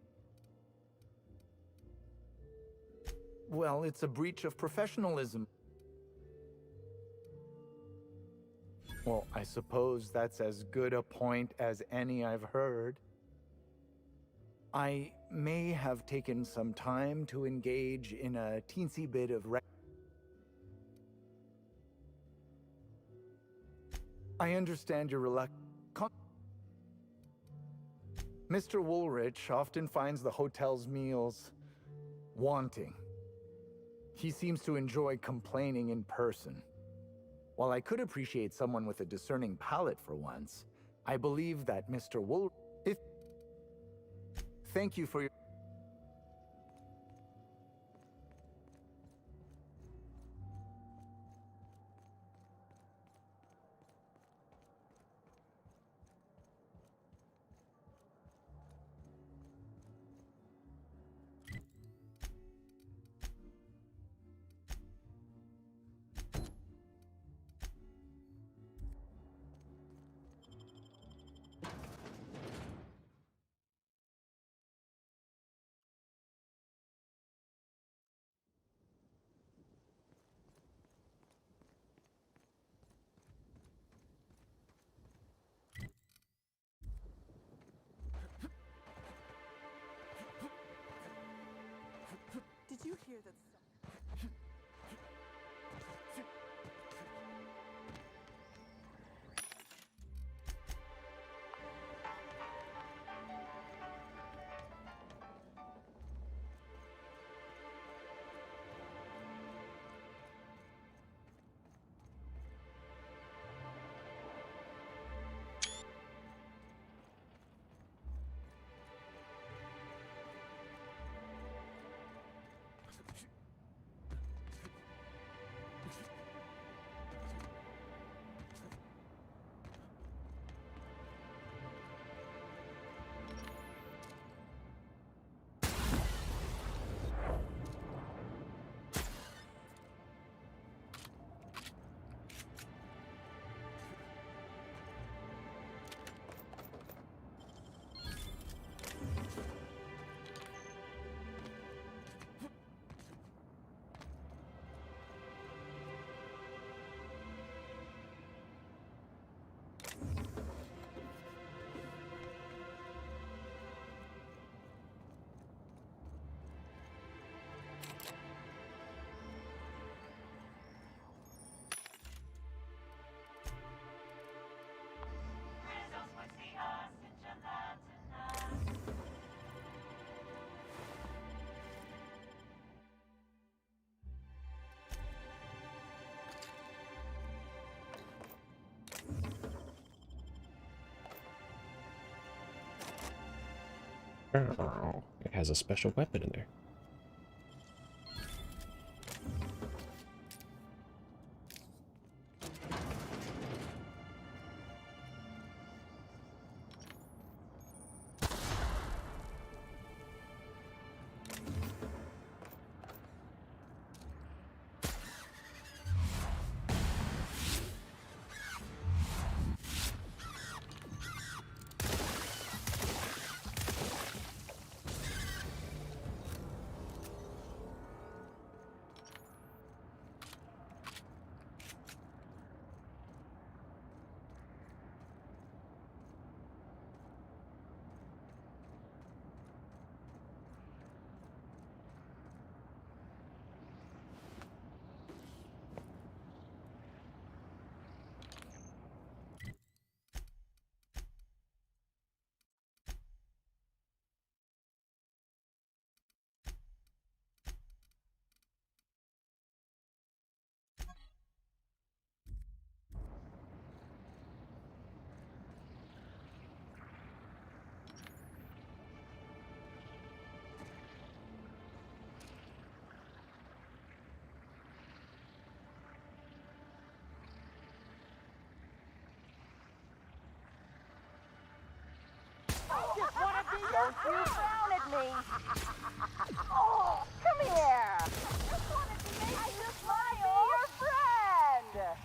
Well, it's a breach of professionalism. Well, I suppose that's as good a point as any I've heard. I may have taken some time to engage in a teensy bit of I understand your reluctance. Mr. Woolrich often finds the hotel's meals wanting. He seems to enjoy complaining in person. While I could appreciate someone with a discerning palate for once, I believe that Mr. Woolrich... Thank you for your... Did you hear that? It has a special weapon in there. Don't you frown at me! Oh, come here! Just wanted to make you smile! Your friend!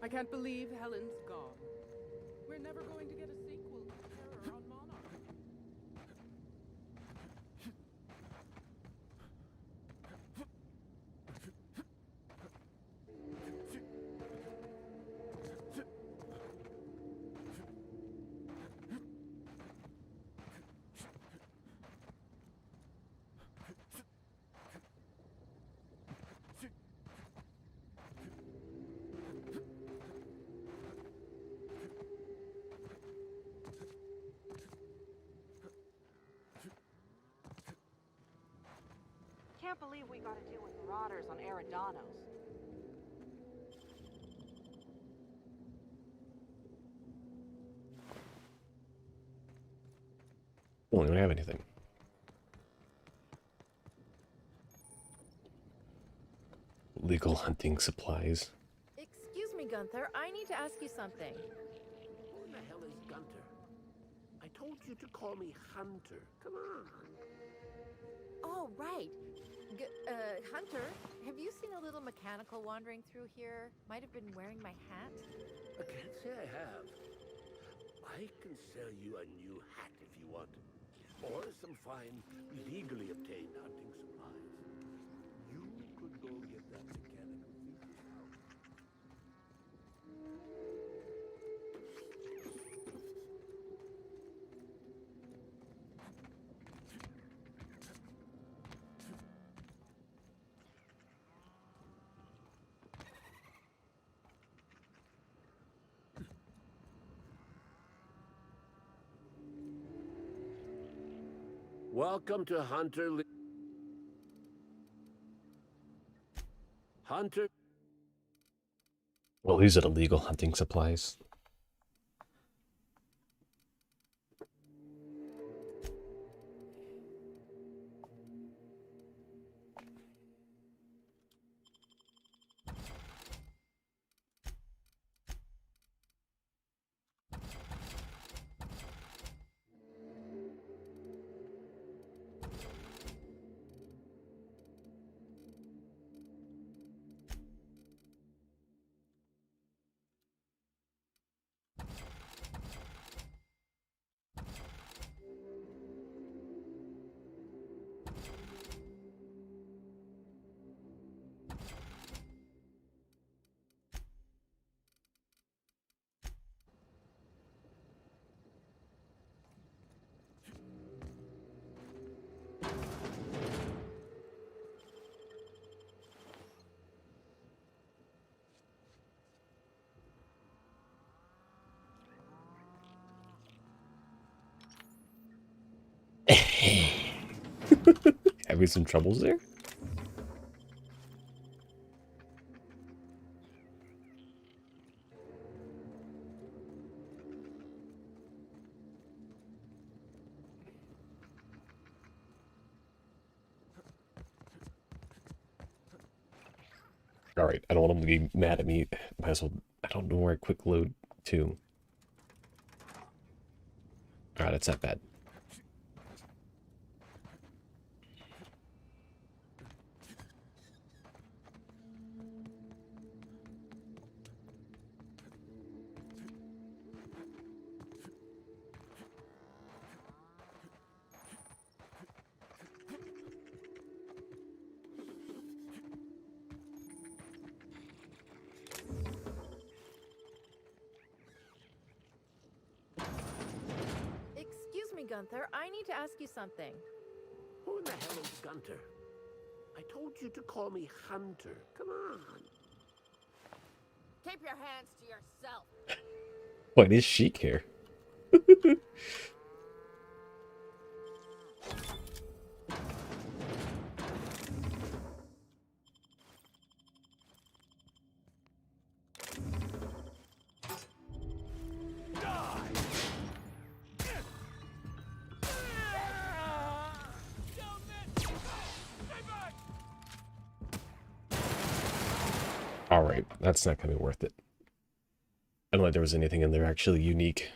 I can't believe Helen's gone. We're never going to get a sequel to Terror on Monarch. Can't believe we got to deal with marauders on Eridanos. Oh, we don't have anything. Legal hunting supplies. Excuse me, Gunther. I need to ask you something. Who the hell is Gunter? I told you to call me Hunter. Come on. Oh, right. Hunter, have you seen a little mechanical wandering through here? Might have been wearing my hat? I can't say I have. I can sell you a new hat if you want. Or some fine, legally obtained hunting supplies. You could go get that mechanical figured out. Welcome to Hunter. Well, these are the legal hunting supplies. Having some troubles there? Alright, I don't want them to be mad at me. Might as well, I don't know where I quick load to. Alright, it's not bad. Excuse me, Gunther. I need to ask you something. Who in the hell is Gunter? I told you to call me Hunter. Come on. Keep your hands to yourself. Why does she care? Alright, that's not going to be worth it. I don't think there was anything in there actually unique.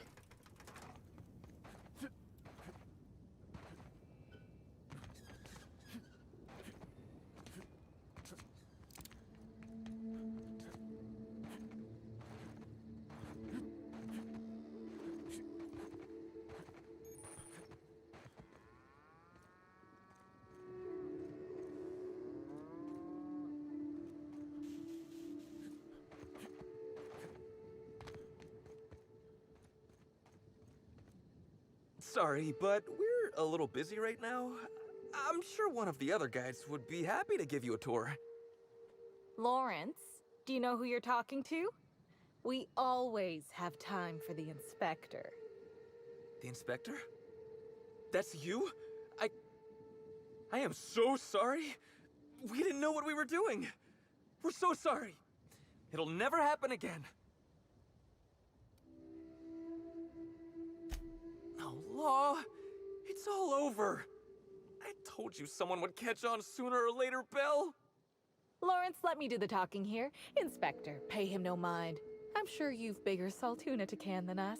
Sorry, but we're a little busy right now. I'm sure one of the other guides would be happy to give you a tour. Lawrence, do you know who you're talking to? We always have time for the inspector. The inspector? That's you? I am so sorry. We didn't know what we were doing. We're so sorry. It'll never happen again. Oh, Law, it's all over. I told you someone would catch on sooner or later, Belle. Lawrence, let me do the talking here. Inspector, pay him no mind. I'm sure you've bigger saltuna to can than us.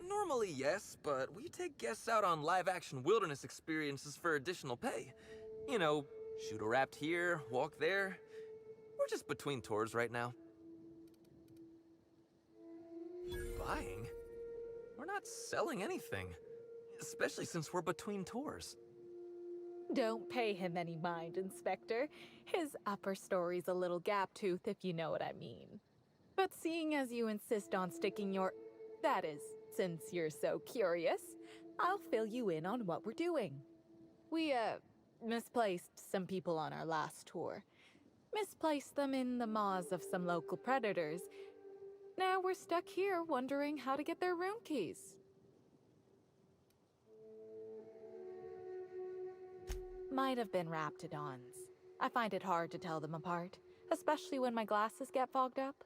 Normally, yes, but we take guests out on live-action wilderness experiences for additional pay. You know, shoot a raft here, walk there. We're just between tours right now. Buying? We're not selling anything. Especially since we're between tours. Don't pay him any mind, Inspector. His upper story's a little gap-toothed, if you know what I mean. But seeing as you insist on sticking your... That is, since you're so curious, I'll fill you in on what we're doing. We, misplaced some people on our last tour. Misplaced them in the maws of some local predators. Now we're stuck here wondering how to get their room keys. Might have been Raptidons. I find it hard to tell them apart, especially when my glasses get fogged up.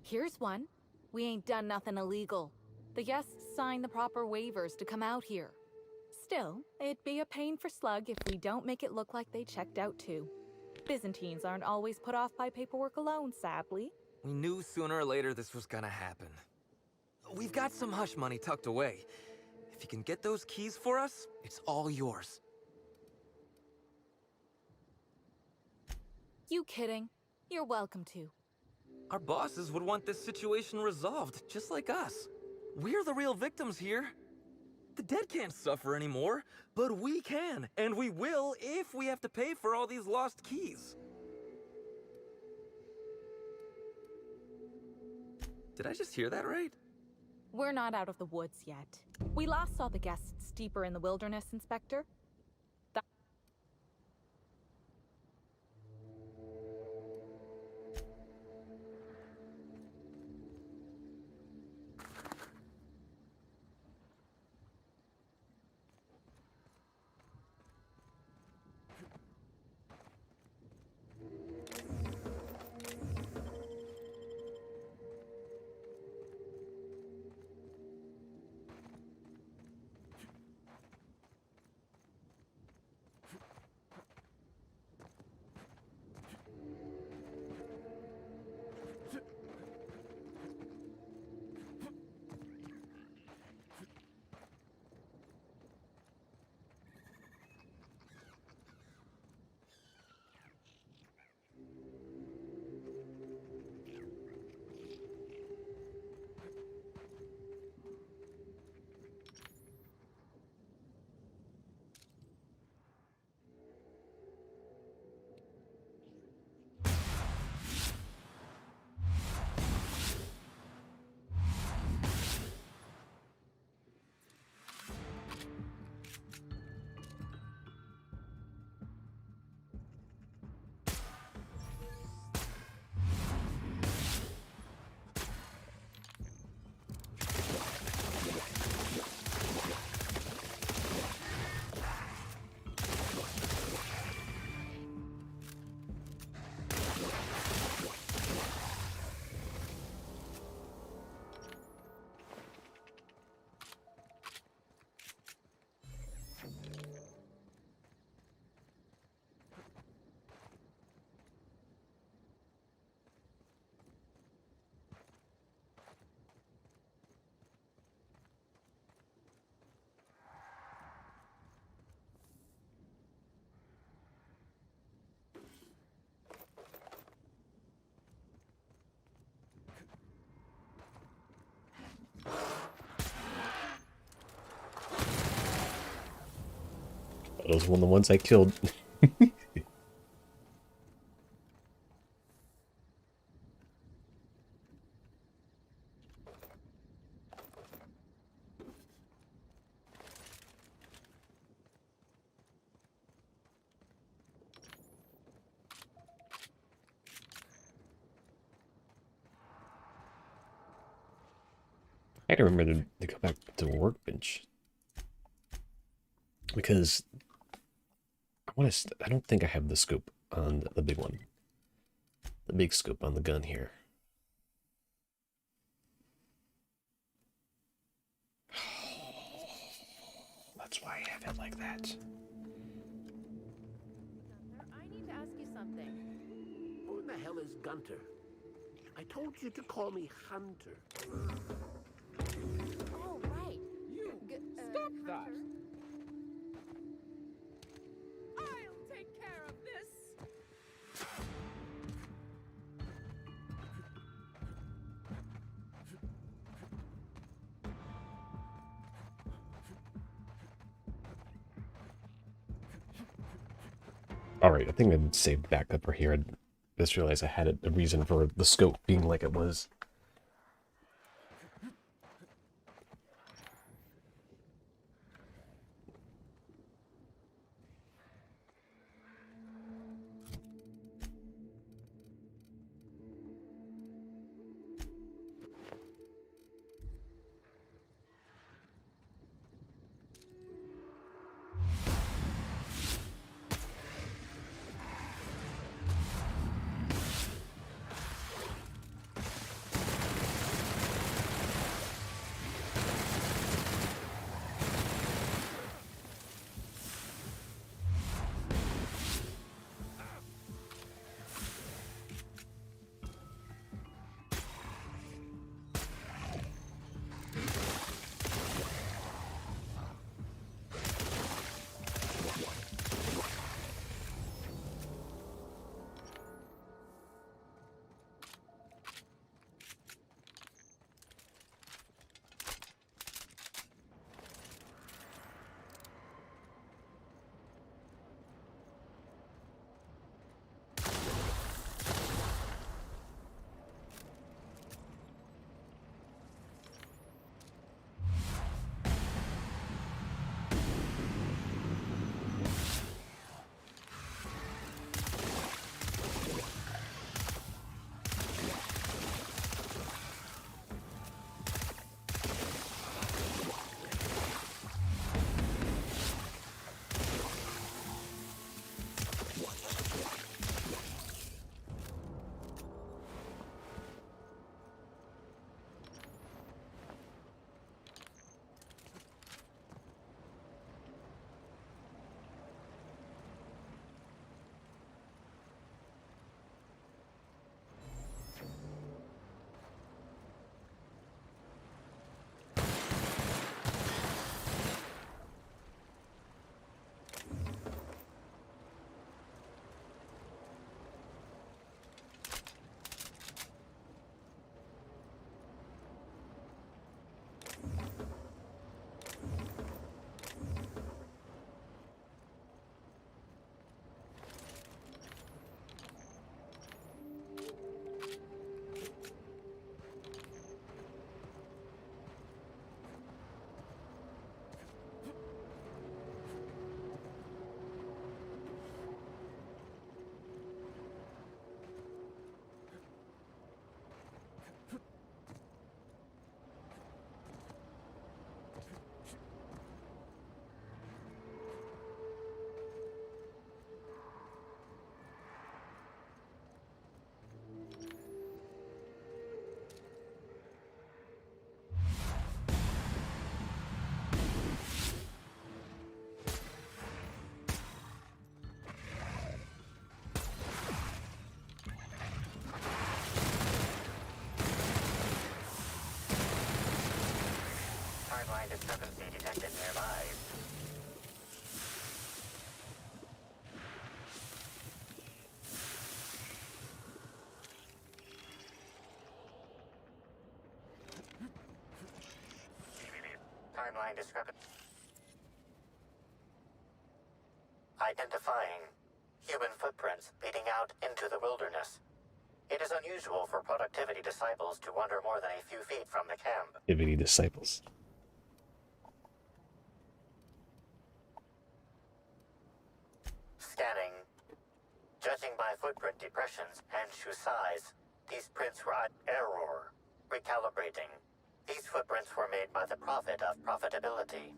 Here's one. We ain't done nothing illegal. The guests signed the proper waivers to come out here. Still, it'd be a pain for Slug if we don't make it look like they checked out too. Byzantines aren't always put off by paperwork alone, sadly. We knew sooner or later this was gonna happen. We've got some hush money tucked away. If you can get those keys for us, it's all yours. You kidding? You're welcome to. Our bosses would want this situation resolved, just like us. We're the real victims here. The dead can't suffer anymore, but we can, and we will if we have to pay for all these lost keys. Did I just hear that right? We're not out of the woods yet. We last saw the guests deeper in the wilderness, Inspector. Those were the ones I killed. kind of remember to go back to workbench because I don't think I have the scope on the big one, the big scope on the gun here. That's why I have it like that. I need to ask you something. Who in the hell is Gunter? I told you to call me Hunter. Oh, right. You stop that. I'll take care of this. Alright, I think I'd saved back up for here. I just realized I had a reason for the scope being like it was. Discrepancy detected nearby. Timeline discrepancy. Identifying human footprints leading out into the wilderness. It is unusual for productivity disciples to wander more than a few feet from the camp. Productivity disciples. Scanning. Judging by footprint depressions and shoe size, these prints were at error. Recalibrating. These footprints were made by the prophet of profitability.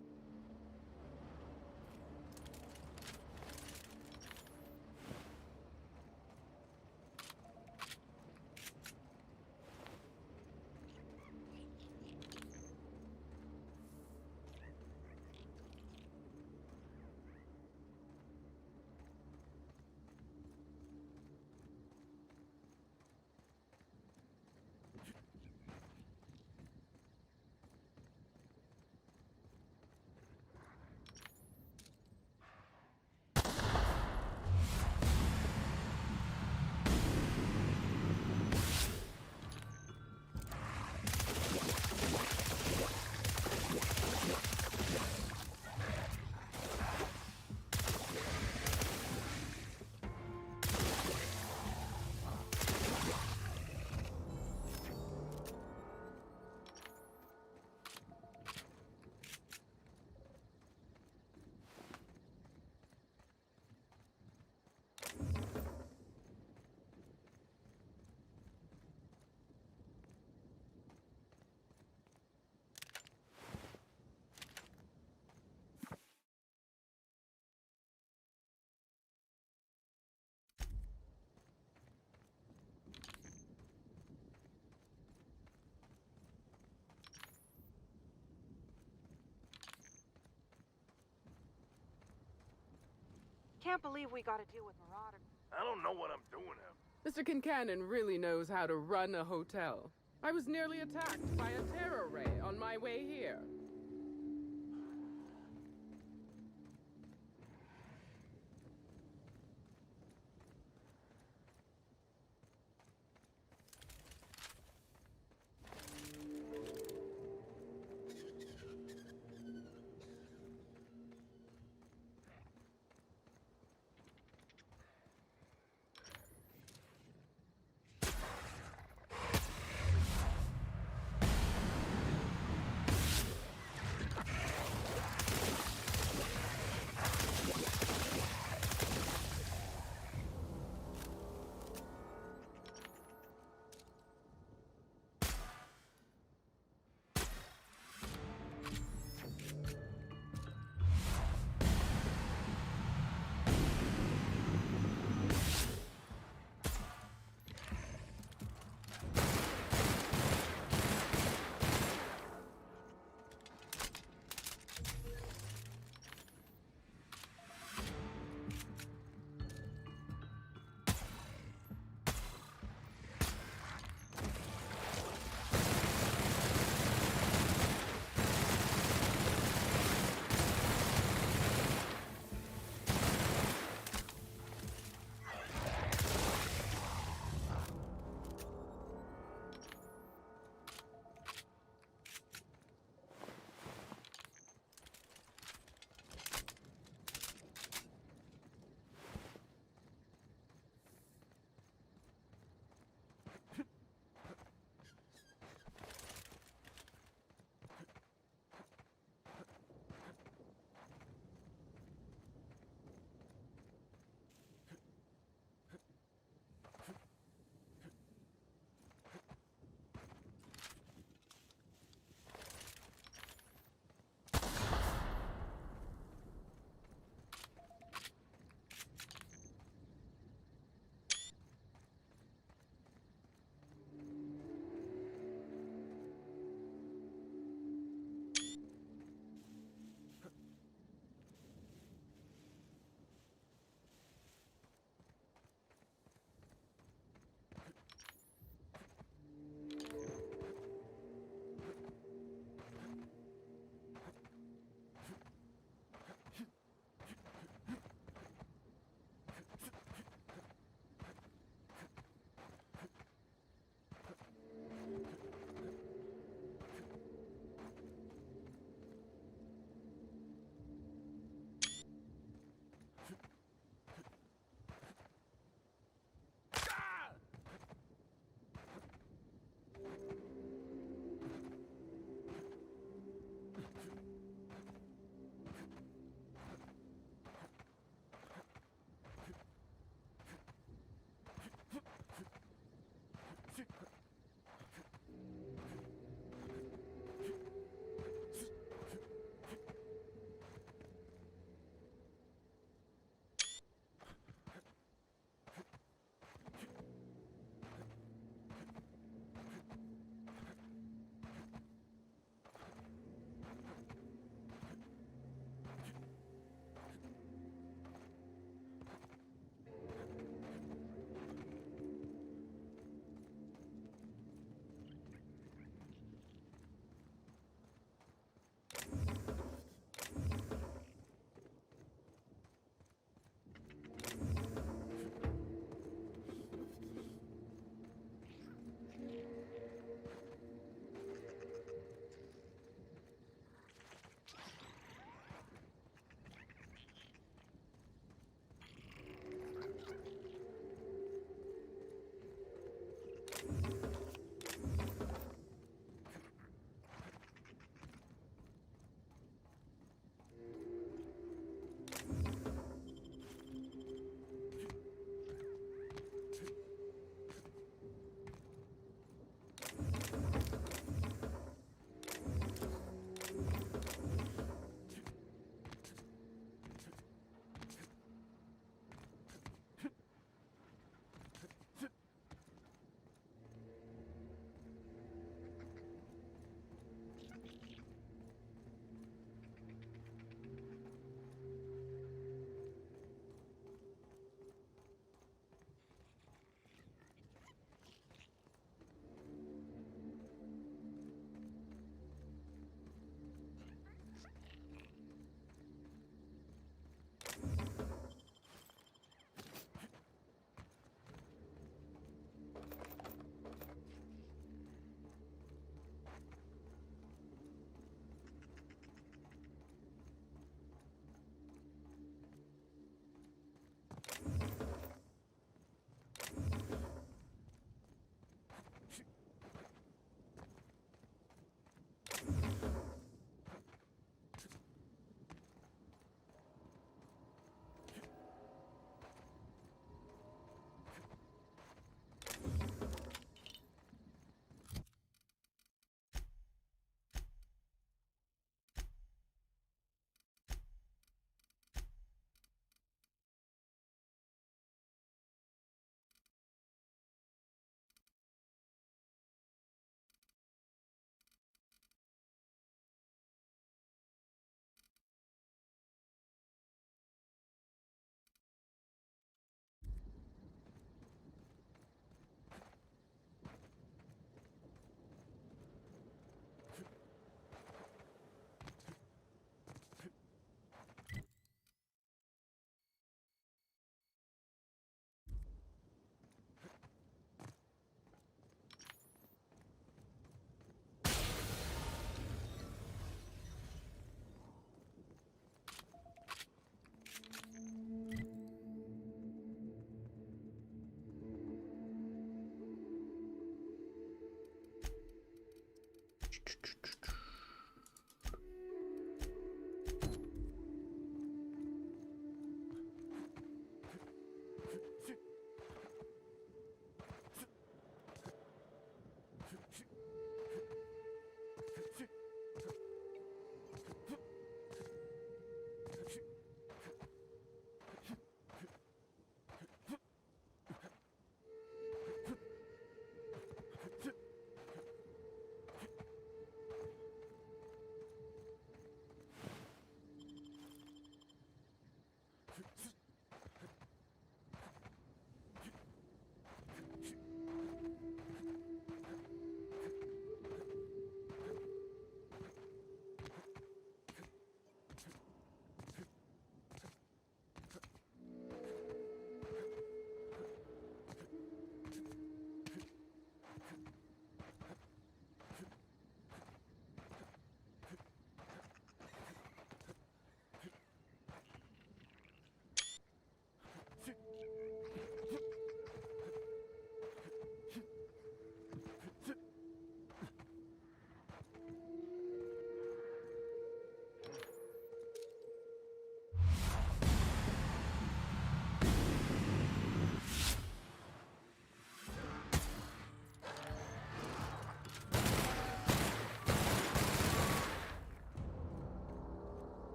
Can't believe we gotta deal with Marauders. I don't know what I'm doing here. Mr. Kincannon really knows how to run a hotel. I was nearly attacked by a terror ray on my way here.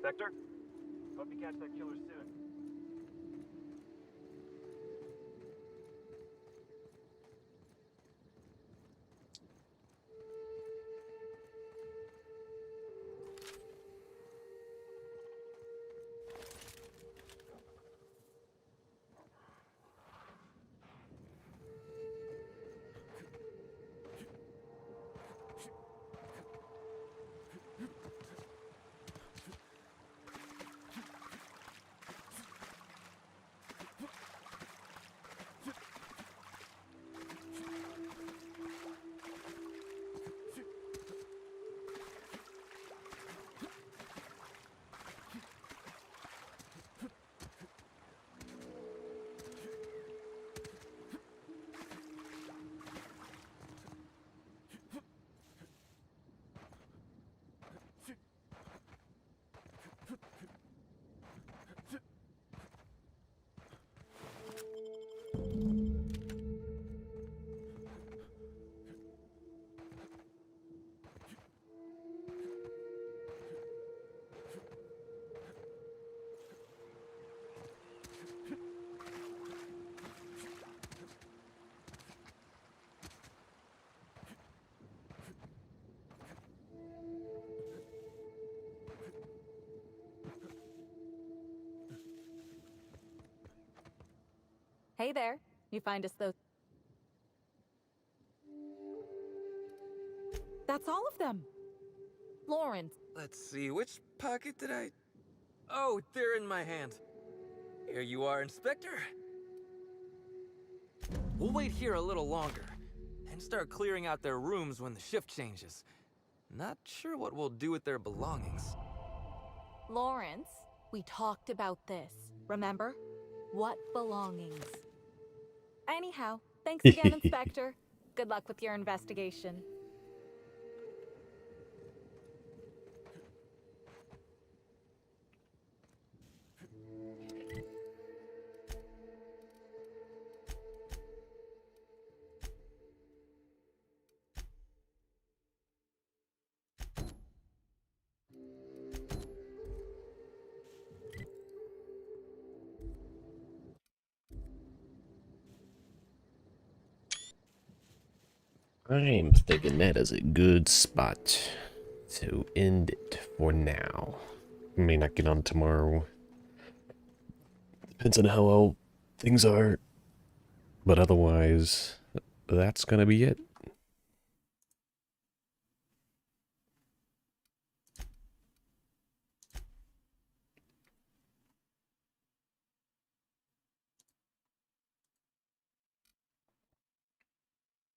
Inspector? Hope you catch that killer soon. Hey there. You find us those... That's all of them. Lawrence. Let's see, which pocket did I... Oh, they're in my hand. Here you are, Inspector. We'll wait here a little longer, and start clearing out their rooms when the shift changes. Not sure what we'll do with their belongings. Lawrence, we talked about this, remember? What belongings? Anyhow, thanks again, Inspector. Good luck with your investigation. I'm thinking that is a good spot to end it for now. May not get on tomorrow. Depends on how well things are. But otherwise, that's gonna be it.